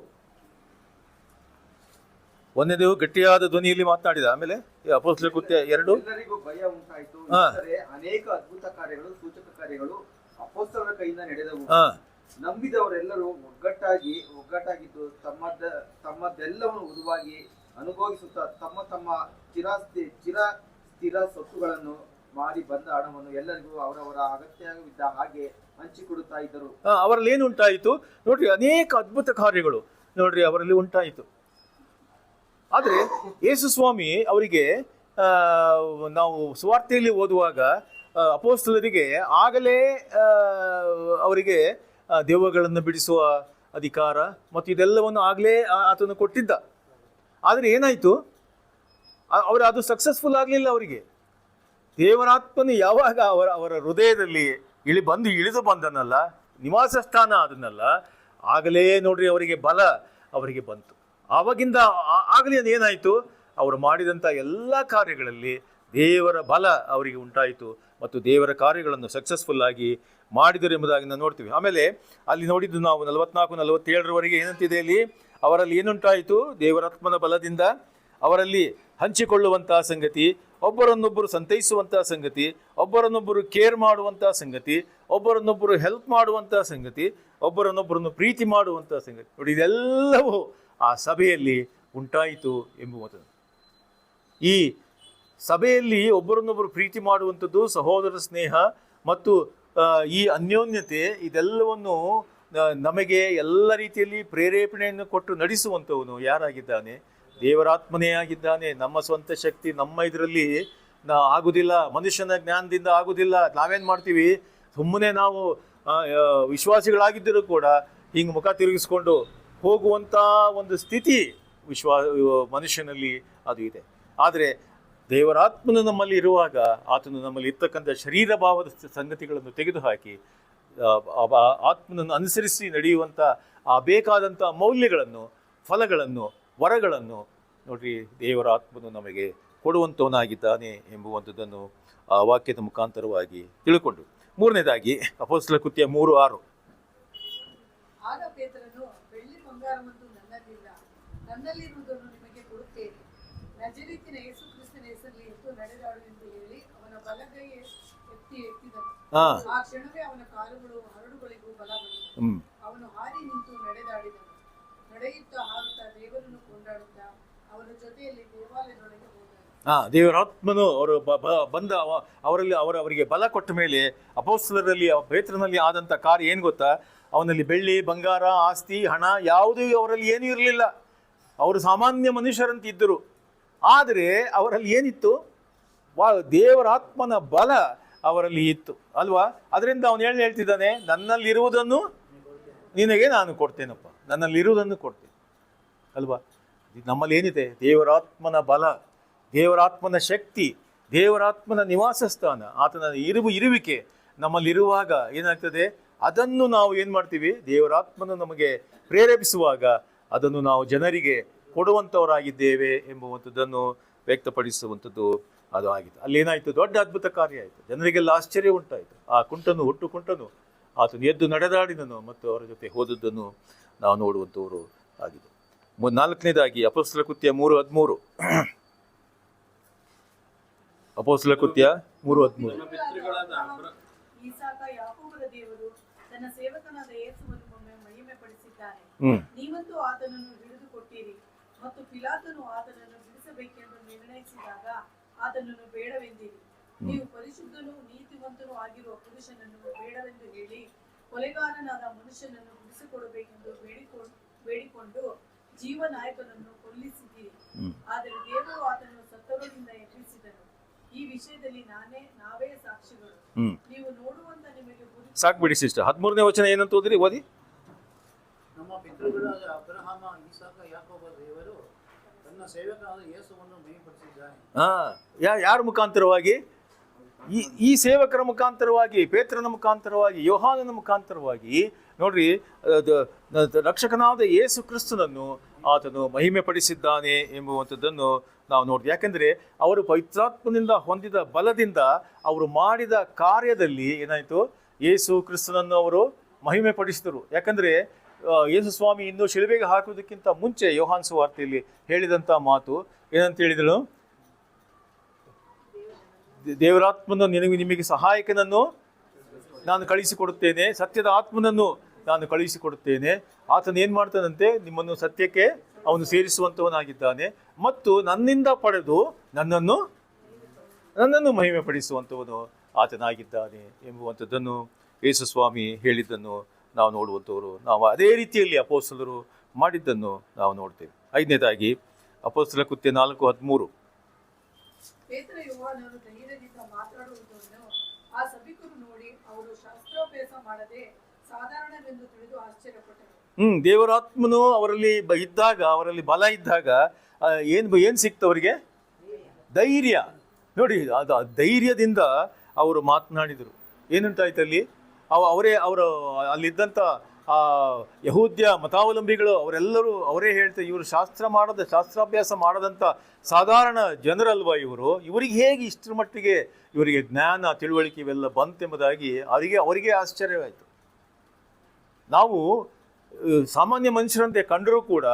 1ನೇದು ಗಟ್ಟಿಯಾದ ಧ್ವನಿಯಲ್ಲಿ ಮಾತನಾಡಿದ. ಆಮೇಲೆ ಅಪೊಸ್ತಲರ ಕೃತ್ಯ 2. ಎಲ್ಲರಿಗೂ ಭಯ ಉಂಟಾಯಿತು. ಅನೇಕ ಅದ್ಭುತ ಕಾರ್ಯಗಳು, ಸೂಚಕ ಕಾರ್ಯಗಳು ಅಪೊಸ್ತಲರ ಕೈಯಿಂದ ನಡೆದವು. ನಂಬಿದವರೆಲ್ಲರೂ ಒಗ್ಗಟ್ಟಾಗಿದ್ದು ತಮ್ಮದೆಲ್ಲವನ್ನು ಉದುವಾಗಿ ಅನುಭವಿಸುತ್ತಾ ತಮ್ಮ ಸ್ಥಿರ ಸೊತ್ತುಗಳನ್ನು ಮಾರಿ ಬಂದ ಹಣವನ್ನು ಎಲ್ಲರಿಗೂ ಅವರವರ ಅಗತ್ಯವಿದ್ದ ಹಾಗೆ ಹಂಚಿಕೊಡುತ್ತಾ ಇದ್ದರು. ಅವರಲ್ಲಿ ಏನು ಉಂಟಾಯಿತು ನೋಡ್ರಿ, ಅನೇಕ ಅದ್ಭುತ ಕಾರ್ಯಗಳು ನೋಡ್ರಿ ಅವರಲ್ಲಿ ಉಂಟಾಯಿತು. ಆದರೆ ಯೇಸು ಸ್ವಾಮಿ ಅವರಿಗೆ ನಾವು ಸುವಾರ್ತೆಯಲ್ಲಿ ಓದುವಾಗ ಅಪೊಸ್ತಲರಿಗೆ ಆಗಲೇ ಅವರಿಗೆ ದೆವ್ವಗಳನ್ನು ಬಿಡಿಸುವ ಅಧಿಕಾರ ಮತ್ತು ಇದೆಲ್ಲವನ್ನು ಆಗಲೇ ಆತನು ಕೊಟ್ಟಿದ್ದ. ಆದರೆ ಏನಾಯಿತು, ಅದು ಸಕ್ಸಸ್ಫುಲ್ ಆಗಲಿಲ್ಲ. ಅವರಿಗೆ ದೇವರಾತ್ಮನು ಯಾವಾಗ ಅವರ ಹೃದಯದಲ್ಲಿ ಇಳಿದು ಬಂದನಲ್ಲ, ನಿವಾಸ ಸ್ಥಾನ ಅದನ್ನಲ್ಲ, ಆಗಲೇ ನೋಡ್ರಿ ಅವರಿಗೆ ಬಲ ಅವರಿಗೆ ಬಂತು. ಆವಾಗಿಂದ ಆಗಲೇ ಏನಾಯಿತು, ಅವರು ಮಾಡಿದಂಥ ಎಲ್ಲ ಕಾರ್ಯಗಳಲ್ಲಿ ದೇವರ ಬಲ ಅವರಿಗೆ ಉಂಟಾಯಿತು ಮತ್ತು ದೇವರ ಕಾರ್ಯಗಳನ್ನು ಸಕ್ಸಸ್ಫುಲ್ ಆಗಿ ಮಾಡಿದರು ಎಂಬುದಾಗಿ ನಾವು ನೋಡ್ತೀವಿ. ಆಮೇಲೆ ಅಲ್ಲಿ ನೋಡಿದ್ದು ನಾವು 44-47 ಏನಂತಿದೆ ಅಲ್ಲಿ, ಅವರಲ್ಲಿ ಏನುಂಟಾಯಿತು, ದೇವರಾತ್ಮನ ಬಲದಿಂದ ಅವರಲ್ಲಿ ಹಂಚಿಕೊಳ್ಳುವಂತಹ ಸಂಗತಿ, ಒಬ್ಬರನ್ನೊಬ್ಬರು ಸಂತೈಸುವಂತಹ ಸಂಗತಿ, ಒಬ್ಬರನ್ನೊಬ್ಬರು ಕೇರ್ ಮಾಡುವಂತಹ ಸಂಗತಿ, ಒಬ್ಬರನ್ನೊಬ್ಬರು ಹೆಲ್ಪ್ ಮಾಡುವಂತಹ ಸಂಗತಿ, ಒಬ್ಬರನ್ನೊಬ್ಬರನ್ನು ಪ್ರೀತಿ ಮಾಡುವಂತಹ ಸಂಗತಿ. ನೋಡಿ, ಇದೆಲ್ಲವೂ ಆ ಸಭೆಯಲ್ಲಿ ಉಂಟಾಯಿತು ಎಂಬುವುದು. ಈ ಸಭೆಯಲ್ಲಿ ಒಬ್ಬರನ್ನೊಬ್ಬರು ಪ್ರೀತಿ ಮಾಡುವಂಥದ್ದು, ಸಹೋದರ ಸ್ನೇಹ ಮತ್ತು ಈ ಅನ್ಯೋನ್ಯತೆ, ಇದೆಲ್ಲವನ್ನು ನಮಗೆ ಎಲ್ಲ ರೀತಿಯಲ್ಲಿ ಪ್ರೇರೇಪಣೆಯನ್ನು ಕೊಟ್ಟು ನಡೆಸುವಂಥವನು ಯಾರಾಗಿದ್ದಾನೆ? ದೇವರಾತ್ಮನೇ ಆಗಿದ್ದಾನೆ. ನಮ್ಮ ಸ್ವಂತ ಶಕ್ತಿ ನಮ್ಮ ಇದರಲ್ಲಿ ಆಗುವುದಿಲ್ಲ, ಮನುಷ್ಯನ ಜ್ಞಾನದಿಂದ ಆಗುವುದಿಲ್ಲ. ನಾವೇನು ಮಾಡ್ತೀವಿ, ಸುಮ್ಮನೆ ನಾವು ವಿಶ್ವಾಸಿಗಳಾಗಿದ್ದರೂ ಕೂಡ ಹಿಂಗೆ ಮುಖ ತಿರುಗಿಸ್ಕೊಂಡು ಹೋಗುವಂಥ ಒಂದು ಸ್ಥಿತಿ ಮನುಷ್ಯನಲ್ಲಿ ಅದು ಇದೆ. ಆದರೆ ದೇವರಾತ್ಮನು ನಮ್ಮಲ್ಲಿ ಇರುವಾಗ ಆತನು ನಮ್ಮಲ್ಲಿ ಇರ್ತಕ್ಕಂಥ ಶರೀರ ಭಾವದ ಸಂಗತಿಗಳನ್ನು ತೆಗೆದುಹಾಕಿ ಆತ್ಮನನ್ನು ಅನುಸರಿಸಿ ನಡೆಯುವಂಥ ಆ ಬೇಕಾದಂಥ ಮೌಲ್ಯಗಳನ್ನು, ಫಲಗಳನ್ನು, ವರಗಳನ್ನು ನೋಡ್ರಿ ದೇವರ ಆತ್ಮನು ನಮಗೆ ಕೊಡುವಂಥವನಾಗಿದ್ದಾನೆ ಎಂಬುವಂಥದ್ದನ್ನು ಆ ವಾಕ್ಯದ ಮುಖಾಂತರವಾಗಿ ತಿಳ್ಕೊಂಡು, ಮೂರನೇದಾಗಿ ಅಪೊಸ್ತಲ ಕೃತ್ಯ 3:6. ಆಗ ಪೇತ್ರನು, ಬೆಳ್ಳಿ ಬಂಗಾರವನ್ನು ನನ್ನಲ್ಲಿಲ್ಲ, ನನ್ನಲ್ಲಿರುವುದನ್ನು ನಿಮಗೆ ಕೊಡುತ್ತೇನೆ, ನಜರೇತಿನ ಯೇಸು ಕ್ರಿಸ್ತನ ಹೆಸರಲ್ಲಿ ಎದ್ದು ನಡೆದಾಡು ಎಂದು ಹೇಳಿ ಅವನ ಬಲಗೈ ಎತ್ತಿದನು. ಆ ಕ್ಷಣವೇ ಅವನ ಕಾಲುಗಳು ಹರಡುಗಳಿಗೂ ಬಲ ಬಂದವು. ಅವನು ಹಾರಿ ನಿಂತು ನಡೆದಾಡಿದನು. ನಡೆಯುತ್ತಾ ಹಾರುತ್ತಾ ದೇವರನ್ನು ಕೊಂಡಾಡುತ್ತಾ ಅವರ ಜೊತೆಯಲ್ಲಿ ದೇವಾಲಯದೊಳಗೆ ಹೋದನು. ದೇವರಾತ್ಮನು ಅವರು ಬಂದ ಅವರಲ್ಲಿ ಅವರಿಗೆ ಬಲ ಕೊಟ್ಟ ಮೇಲೆ ಅಪೊಸ್ತಲರಲ್ಲಿ ಪೇತ್ರನಲ್ಲಿ ಆದಂಥ ಕಾರ್ಯ ಏನು ಗೊತ್ತಾ? ಅವನಲ್ಲಿ ಬೆಳ್ಳಿ ಬಂಗಾರ ಆಸ್ತಿ ಹಣ ಯಾವುದೂ ಅವರಲ್ಲಿ ಏನೂ ಇರಲಿಲ್ಲ. ಅವರು ಸಾಮಾನ್ಯ ಮನುಷ್ಯರಂತ ಇದ್ದರು. ಆದರೆ ಅವರಲ್ಲಿ ಏನಿತ್ತು? ದೇವರಾತ್ಮನ ಬಲ ಅವರಲ್ಲಿ ಇತ್ತು ಅಲ್ವಾ? ಅದರಿಂದ ಅವನು ಹೇಳ್ತಿದ್ದಾನೆ, ನನ್ನಲ್ಲಿರುವುದನ್ನು ನಿನಗೆ ನಾನು ಕೊಡ್ತೇನಪ್ಪ, ನನ್ನಲ್ಲಿರುವುದನ್ನು ಕೊಡ್ತೇನೆ ಅಲ್ವಾ? ನಮ್ಮಲ್ಲಿ ಏನಿದೆ? ದೇವರಾತ್ಮನ ಬಲ, ದೇವರಾತ್ಮನ ಶಕ್ತಿ, ದೇವರಾತ್ಮನ ನಿವಾಸ ಸ್ಥಾನ, ಆತನ ಇರುವಿಕೆ ನಮ್ಮಲ್ಲಿರುವಾಗ ಏನಾಗ್ತದೆ? ಅದನ್ನು ನಾವು ಏನು ಮಾಡ್ತೀವಿ? ದೇವರಾತ್ಮನ ನಮಗೆ ಪ್ರೇರೇಪಿಸುವಾಗ ಅದನ್ನು ನಾವು ಜನರಿಗೆ ಕೊಡುವಂಥವರಾಗಿದ್ದೇವೆ ಎಂಬುವಂಥದ್ದನ್ನು ವ್ಯಕ್ತಪಡಿಸುವಂಥದ್ದು ಅದು ಆಗಿದೆ. ಅಲ್ಲೇನಾಯಿತು? ದೊಡ್ಡ ಅದ್ಭುತ ಕಾರ್ಯ ಆಯಿತು. ಜನರಿಗೆಲ್ಲ ಆಶ್ಚರ್ಯ ಉಂಟಾಯಿತು. ಆ ಹುಟ್ಟು ಕುಂಟನು ಆತನು ಎದ್ದು ನಡೆದಾಡಿದನು ಮತ್ತು ಅವರ ಜೊತೆ ಹೋದದ್ದನ್ನು ನಾವು ನೋಡುವಂಥವರು ಆಗಿದೆ. ನಾಲ್ಕನೇದಾಗಿ ಅಪೊಸ್ತಲ ಕೃತ್ಯ 3:13. ಅಪೊಸ್ತಲ ಕೃತ್ಯ 3:13. ಈಸಾಕ ಯಾಕೋಬರ ದೇವರು ತನ್ನ ಸೇವಕನಾದ ಯೇಸುವನ್ನು ಮಹಿಮೆ ಪಡಿಸಿದ್ದಾನೆ. ನೀವಂತೂ ಆತನನ್ನು ಹಿಡಿದುಕೊಟ್ಟಿರಿ ಮತ್ತು ಪಿಲಾತನು ಆತನನ್ನು ಬಿಡಿಸಬೇಕೆಂದು ನಿರ್ಣಯಿಸಿದಾಗ ಆತನನ್ನು ಬೇಡವೆಂದಿರಿ. ನೀವು ಪರಿಶುದ್ಧನೂ ನೀತಿವಂತನೂ ಆಗಿರುವ ಪುರುಷನನ್ನು ಬೇಡವೆಂದು ಹೇಳಿ ಕೊಲೆಗಾರನಾದ ಮನುಷ್ಯನನ್ನು ಬಿಡಿಸಿಕೊಡಬೇಕೆಂದು ಬೇಡಿಕೊಂಡು ಜೀವನಾಯಕನನ್ನು ಕೊಲ್ಲಿಸಿದ್ದೀರಿ. ಆದರೆ ದೇವರು ಆತನನ್ನು ಸತ್ತವರಿಂದ ಎಬ್ಬಿಸಿದನು. ಈ ವಿಷಯದಲ್ಲಿ ನಾವೇ ಸಾಕ್ಷಿಗಳು. ನೀವು ನೋಡುವಂತ ನಿಮಗೆ ಸಾಕ್ಬಿಡಿ ಸಿಸ್ಟರ್. 13ನೇ ವಚನ ಏನಂತ ಓದ್ರಿ, ಓದಿ. ನಮ್ಮ ಪಿತೃಗಳಾದ ಅಬ್ರಹಾಮ, ಇಸಾಕ, ಯಾಕೋಬ ದೇವರು ತನ್ನ ಸೇವಕನಾದ ಯೇಸುವನ್ನು ಮಹಿಮೆಪಡಿಸಿದ್ದಾನೆ. ಯಾರ ಮುಖಾಂತರವಾಗಿ? ಈ ಸೇವಕರ ಮುಖಾಂತರವಾಗಿ, ಪೇತ್ರನ ಮುಖಾಂತರವಾಗಿ, ಯೋಹಾನನ ಮುಖಾಂತರವಾಗಿ ನೋಡ್ರಿ ರಕ್ಷಕನಾದ ಯೇಸು ಕ್ರಿಸ್ತನನ್ನು ಆತನು ಮಹಿಮೆ ಪಡಿಸಿದ್ದಾನೆ ಎಂಬುವಂಥದ್ದನ್ನು ನಾವು ನೋಡ್ತೀವಿ. ಯಾಕೆಂದರೆ ಅವರು ಪವಿತ್ರಾತ್ಮನಿಂದ ಹೊಂದಿದ ಬಲದಿಂದ ಅವರು ಮಾಡಿದ ಕಾರ್ಯದಲ್ಲಿ ಏನಾಯಿತು? ಯೇಸು ಕ್ರಿಸ್ತನನ್ನು ಅವರು ಮಹಿಮೆ ಪಡಿಸಿದರು. ಯಾಕಂದರೆ ಯೇಸು ಸ್ವಾಮಿ ಇನ್ನೂ ಶಿಲುಬೆಗೆ ಹಾಕುವುದಕ್ಕಿಂತ ಮುಂಚೆ ಯೋಹಾನ್ ಸುವಾರ್ತೆಯಲ್ಲಿ ಹೇಳಿದಂಥ ಮಾತು ಏನಂತ ಹೇಳಿದಳು? ದೇವರಾತ್ಮನ ನಿಮಗೆ ಸಹಾಯಕನನ್ನು ನಾನು ಕಳಿಸಿಕೊಡುತ್ತೇನೆ, ಸತ್ಯದ ಆತ್ಮನನ್ನು ನಾನು ಕಳುಹಿಸಿಕೊಡುತ್ತೇನೆ. ಆತನು ಏನು ಮಾಡ್ತಾನಂತೆ? ನಿಮ್ಮನ್ನು ಸತ್ಯಕ್ಕೆ ಅವನು ಸೇರಿಸುವಂಥವನಾಗಿದ್ದಾನೆ ಮತ್ತು ನನ್ನಿಂದ ಪಡೆದು ನನ್ನನ್ನು ಮಹಿಮೆ ಪಡಿಸುವಂಥವನು ಆತನಾಗಿದ್ದಾನೆ ಎಂಬುವಂಥದ್ದನ್ನು ಯೇಸು ಸ್ವಾಮಿ ಹೇಳಿದ್ದನ್ನು ನಾವು ನೋಡುವಂಥವರು. ನಾವು ಅದೇ ರೀತಿಯಲ್ಲಿ ಅಪೊಸ್ತಲರು ಮಾಡಿದ್ದನ್ನು ನಾವು ನೋಡ್ತೇವೆ. 5ನೇದಾಗಿ ಅಪೊಸ್ತಲ ಕೃತ್ಯ 4:13. ಪೇತ್ರ ಯೋಹಾನನು ಧೈರ್ಯದಿಂದ ಮಾತನಾಡುವುದನ್ನು ಆ ಸಭಿಕರು ನೋಡಿ ಅವರು ಶಾಸ್ತ್ರಾಭ್ಯಾಸ ಮಾಡದೆ ಸಾಧಾರಣವೆಂದು ತಿಳಿದು ಆಶ್ಚರ್ಯಪಟ್ಟರು. ದೇವರಾತ್ಮನು ಅವರಲ್ಲಿ ಇದ್ದಾಗ, ಅವರಲ್ಲಿ ಬಲ ಇದ್ದಾಗ ಏನು ಸಿಕ್ತು ಅವರಿಗೆ? ಧೈರ್ಯ. ನೋಡಿ, ಅದು ಧೈರ್ಯದಿಂದ ಅವರು ಮಾತನಾಡಿದರು. ಏನುಂಟಾಯ್ತಲ್ಲಿ? ಅವರು ಅಲ್ಲಿದ್ದಂಥ ಯಹೂದ್ಯ ಮತಾವಲಂಬಿಗಳು ಅವರೆಲ್ಲರೂ ಅವರೇ ಹೇಳ್ತಾರೆ, ಇವರು ಶಾಸ್ತ್ರಾಭ್ಯಾಸ ಮಾಡದಂಥ ಸಾಧಾರಣ ಜನರಲ್ವ ಇವರಿಗೆ ಹೇಗೆ ಇಷ್ಟರ ಮಟ್ಟಿಗೆ ಇವರಿಗೆ ಜ್ಞಾನ ತಿಳುವಳಿಕೆ ಇವೆಲ್ಲ ಬಂತೆಂಬುದಾಗಿ ಅವರಿಗೆ ಆಶ್ಚರ್ಯವಾಯಿತು. ನಾವು ಸಾಮಾನ್ಯ ಮನುಷ್ಯರಂತೆ ಕಂಡರೂ ಕೂಡ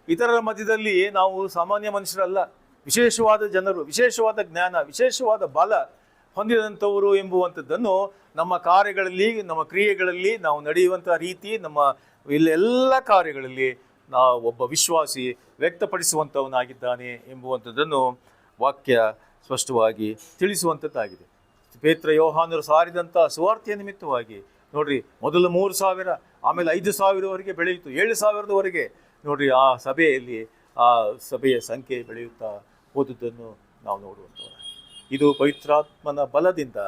ಇತರರ ಮಧ್ಯದಲ್ಲಿ ನಾವು ಸಾಮಾನ್ಯ ಮನುಷ್ಯರಲ್ಲ. ವಿಶೇಷವಾದ ಜನರು, ವಿಶೇಷವಾದ ಜ್ಞಾನ, ವಿಶೇಷವಾದ ಬಲ ಹೊಂದಿದಂಥವರು ಎಂಬುವಂಥದ್ದನ್ನು ನಮ್ಮ ಕಾರ್ಯಗಳಲ್ಲಿ, ನಮ್ಮ ಕ್ರಿಯೆಗಳಲ್ಲಿ, ನಾವು ನಡೆಯುವಂಥ ರೀತಿ, ನಮ್ಮ ಎಲ್ಲ ಕಾರ್ಯಗಳಲ್ಲಿ ನಾವು ಒಬ್ಬ ವಿಶ್ವಾಸಿ ವ್ಯಕ್ತಪಡಿಸುವಂಥವನಾಗಿದ್ದಾನೆ ಎಂಬುವಂಥದ್ದನ್ನು ವಾಕ್ಯ ಸ್ಪಷ್ಟವಾಗಿ ತಿಳಿಸುವಂಥದ್ದಾಗಿದೆ. ಪೇತ್ರ ಯೋಹಾನರು ಸಾರಿದಂಥ ಸುವಾರ್ತೆಯ ನಿಮಿತ್ತವಾಗಿ ನೋಡ್ರಿ, ಮೊದಲು 3,000, ಆಮೇಲೆ 5,000ವರೆಗೆ ಬೆಳೆಯಿತು, 7,000ದವರೆಗೆ ನೋಡ್ರಿ. ಆ ಸಭೆಯ ಸಂಖ್ಯೆ ಬೆಳೆಯುತ್ತಾ ಹೋದುದನ್ನು ನಾವು ನೋಡುವಂಥವ್ರು. ಇದು ಪವಿತ್ರಾತ್ಮನ ಬಲದಿಂದ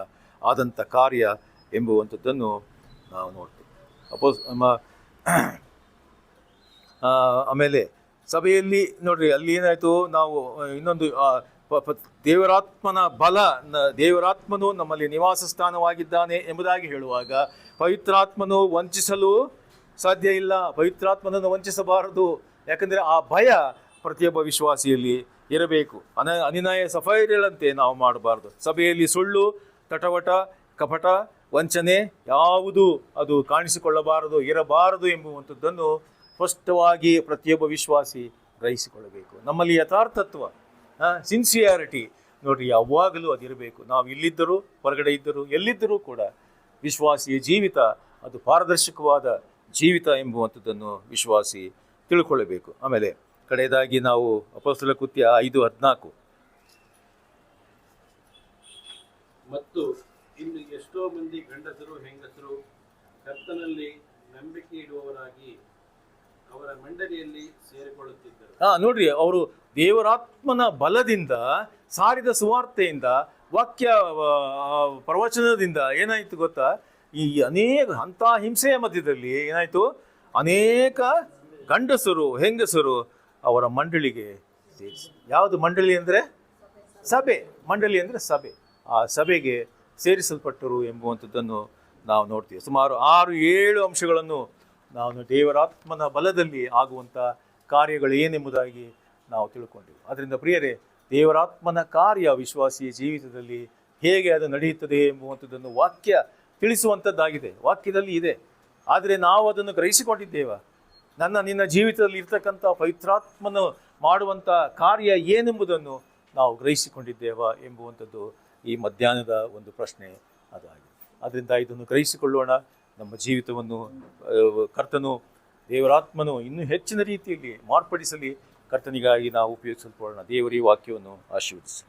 ಆದಂಥ ಕಾರ್ಯ ಎಂಬುವಂಥದ್ದನ್ನು ನಾವು ನೋಡ್ತೀವಿ. ಆಮೇಲೆ ಸಭೆಯಲ್ಲಿ ನೋಡ್ರಿ, ಅಲ್ಲಿ ಏನಾಯಿತು, ನಾವು ಇನ್ನೊಂದು ದೇವರಾತ್ಮನ ಬಲ, ದೇವರಾತ್ಮನು ನಮ್ಮಲ್ಲಿ ನಿವಾಸ ಸ್ಥಾನವಾಗಿದ್ದಾನೆ ಎಂಬುದಾಗಿ ಹೇಳುವಾಗ ಪವಿತ್ರಾತ್ಮನು ವಂಚಿಸಲು ಸಾಧ್ಯ ಇಲ್ಲ. ಪವಿತ್ರಾತ್ಮನನ್ನು ವಂಚಿಸಬಾರದು. ಯಾಕಂದರೆ ಆ ಭಯ ಪ್ರತಿಯೊಬ್ಬ ವಿಶ್ವಾಸಿಯಲ್ಲಿ ಇರಬೇಕು. ಅನಿನಯ ಸಫೈರ್ಗಳಂತೆ ನಾವು ಮಾಡಬಾರ್ದು. ಸಭೆಯಲ್ಲಿ ಸುಳ್ಳು, ತಟವಟ, ಕಪಟ, ವಂಚನೆ ಯಾವುದು ಅದು ಕಾಣಿಸಿಕೊಳ್ಳಬಾರದು, ಇರಬಾರದು ಎಂಬುವಂಥದ್ದನ್ನು ಸ್ಪಷ್ಟವಾಗಿ ಪ್ರತಿಯೊಬ್ಬ ವಿಶ್ವಾಸಿ ಗ್ರಹಿಸಿಕೊಳ್ಳಬೇಕು. ನಮ್ಮಲ್ಲಿ ಯಥಾರ್ಥತ್ವ, ಸಿನ್ಸಿಯಾರಿಟಿ ನೋಡ್ರಿ, ಯಾವಾಗಲೂ ಅದಿರಬೇಕು. ನಾವು ಇಲ್ಲಿದ್ದರೂ, ಹೊರಗಡೆ ಇದ್ದರೂ, ಎಲ್ಲಿದ್ದರೂ ಕೂಡ ವಿಶ್ವಾಸಿಯ ಜೀವಿತ ಅದು ಪಾರದರ್ಶಕವಾದ ಜೀವಿತ ಎಂಬುವಂಥದ್ದನ್ನು ವಿಶ್ವಾಸಿ ತಿಳ್ಕೊಳ್ಳಬೇಕು. ಆಮೇಲೆ ಕಡೆಯದಾಗಿ ನಾವು ಅಪೊಸ್ತಲ ಕೃತ್ಯ 5:14. ಮತ್ತು ಇನ್ನು ಎಷ್ಟೋ ಮಂದಿ ಗಂಡಸರು ಹೆಂಗಸರು ಕರ್ತನಲ್ಲಿ ನಂಬಿಕೆ ಇಡುವವರಾಗಿ ಅವರ ಮಂಡಳಿಯಲ್ಲಿ ಸೇರಿಕೊಳ್ಳುತ್ತಿದ್ದರು. ನೋಡ್ರಿ, ಅವರು ದೇವರಾತ್ಮನ ಬಲದಿಂದ ಸಾರಿದ ಸುವಾರ್ತೆಯಿಂದ, ವಾಕ್ಯ ಪ್ರವಚನದಿಂದ ಏನಾಯ್ತು ಗೊತ್ತಾ? ಈ ಅನೇಕ ಅಂಥ ಹಿಂಸೆಯ ಮಧ್ಯದಲ್ಲಿ ಏನಾಯ್ತು, ಅನೇಕ ಗಂಡಸರು ಹೆಂಗಸರು ಅವರ ಮಂಡಳಿಗೆ ಸೇರಿಸಿ. ಯಾವುದು ಮಂಡಳಿ ಅಂದರೆ? ಸಭೆ. ಮಂಡಳಿ ಅಂದರೆ ಸಭೆ. ಆ ಸಭೆಗೆ ಸೇರಿಸಲ್ಪಟ್ಟರು ಎಂಬುವಂಥದ್ದನ್ನು ನಾವು ನೋಡ್ತೀವಿ. ಸುಮಾರು 6-7 ಅಂಶಗಳನ್ನು ನಾವು ದೇವರಾತ್ಮನ ಬಲದಲ್ಲಿ ಆಗುವಂಥ ಕಾರ್ಯಗಳು ಏನೆಂಬುದಾಗಿ ನಾವು ತಿಳ್ಕೊಂಡಿವಿ. ಅದರಿಂದ ಪ್ರಿಯರೇ, ದೇವರಾತ್ಮನ ಕಾರ್ಯ ವಿಶ್ವಾಸಿಯ ಜೀವಿತದಲ್ಲಿ ಹೇಗೆ ಅದು ನಡೆಯುತ್ತದೆ ಎಂಬುವಂಥದ್ದನ್ನು ವಾಕ್ಯ ತಿಳಿಸುವಂಥದ್ದಾಗಿದೆ, ವಾಕ್ಯದಲ್ಲಿ ಇದೆ. ಆದರೆ ನಾವು ಅದನ್ನು ಗ್ರಹಿಸಿಕೊಂಡಿದ್ದೇವ? ನಿನ್ನ ಜೀವಿತದಲ್ಲಿ ಇರ್ತಕ್ಕಂಥ ಪವಿತ್ರಾತ್ಮನು ಮಾಡುವಂಥ ಕಾರ್ಯ ಏನೆಂಬುದನ್ನು ನಾವು ಗ್ರಹಿಸಿಕೊಂಡಿದ್ದೇವಾ ಎಂಬುವಂಥದ್ದು ಈ ಮಧ್ಯಾಹ್ನದ ಒಂದು ಪ್ರಶ್ನೆ ಅದಾಗಿದೆ. ಅದರಿಂದ ಇದನ್ನು ಗ್ರಹಿಸಿಕೊಳ್ಳೋಣ. ನಮ್ಮ ಜೀವಿತವನ್ನು ಕರ್ತನು, ದೇವರಾತ್ಮನು ಇನ್ನೂ ಹೆಚ್ಚಿನ ರೀತಿಯಲ್ಲಿ ಮಾರ್ಪಡಿಸಲಿ. ಕರ್ತನಿಗಾಗಿ ನಾವು ಉಪಯೋಗಿಸಲ್ಪಡೋಣ. ದೇವರ ವಾಕ್ಯವನ್ನು ಆಶೀರ್ವದಿಸಿ.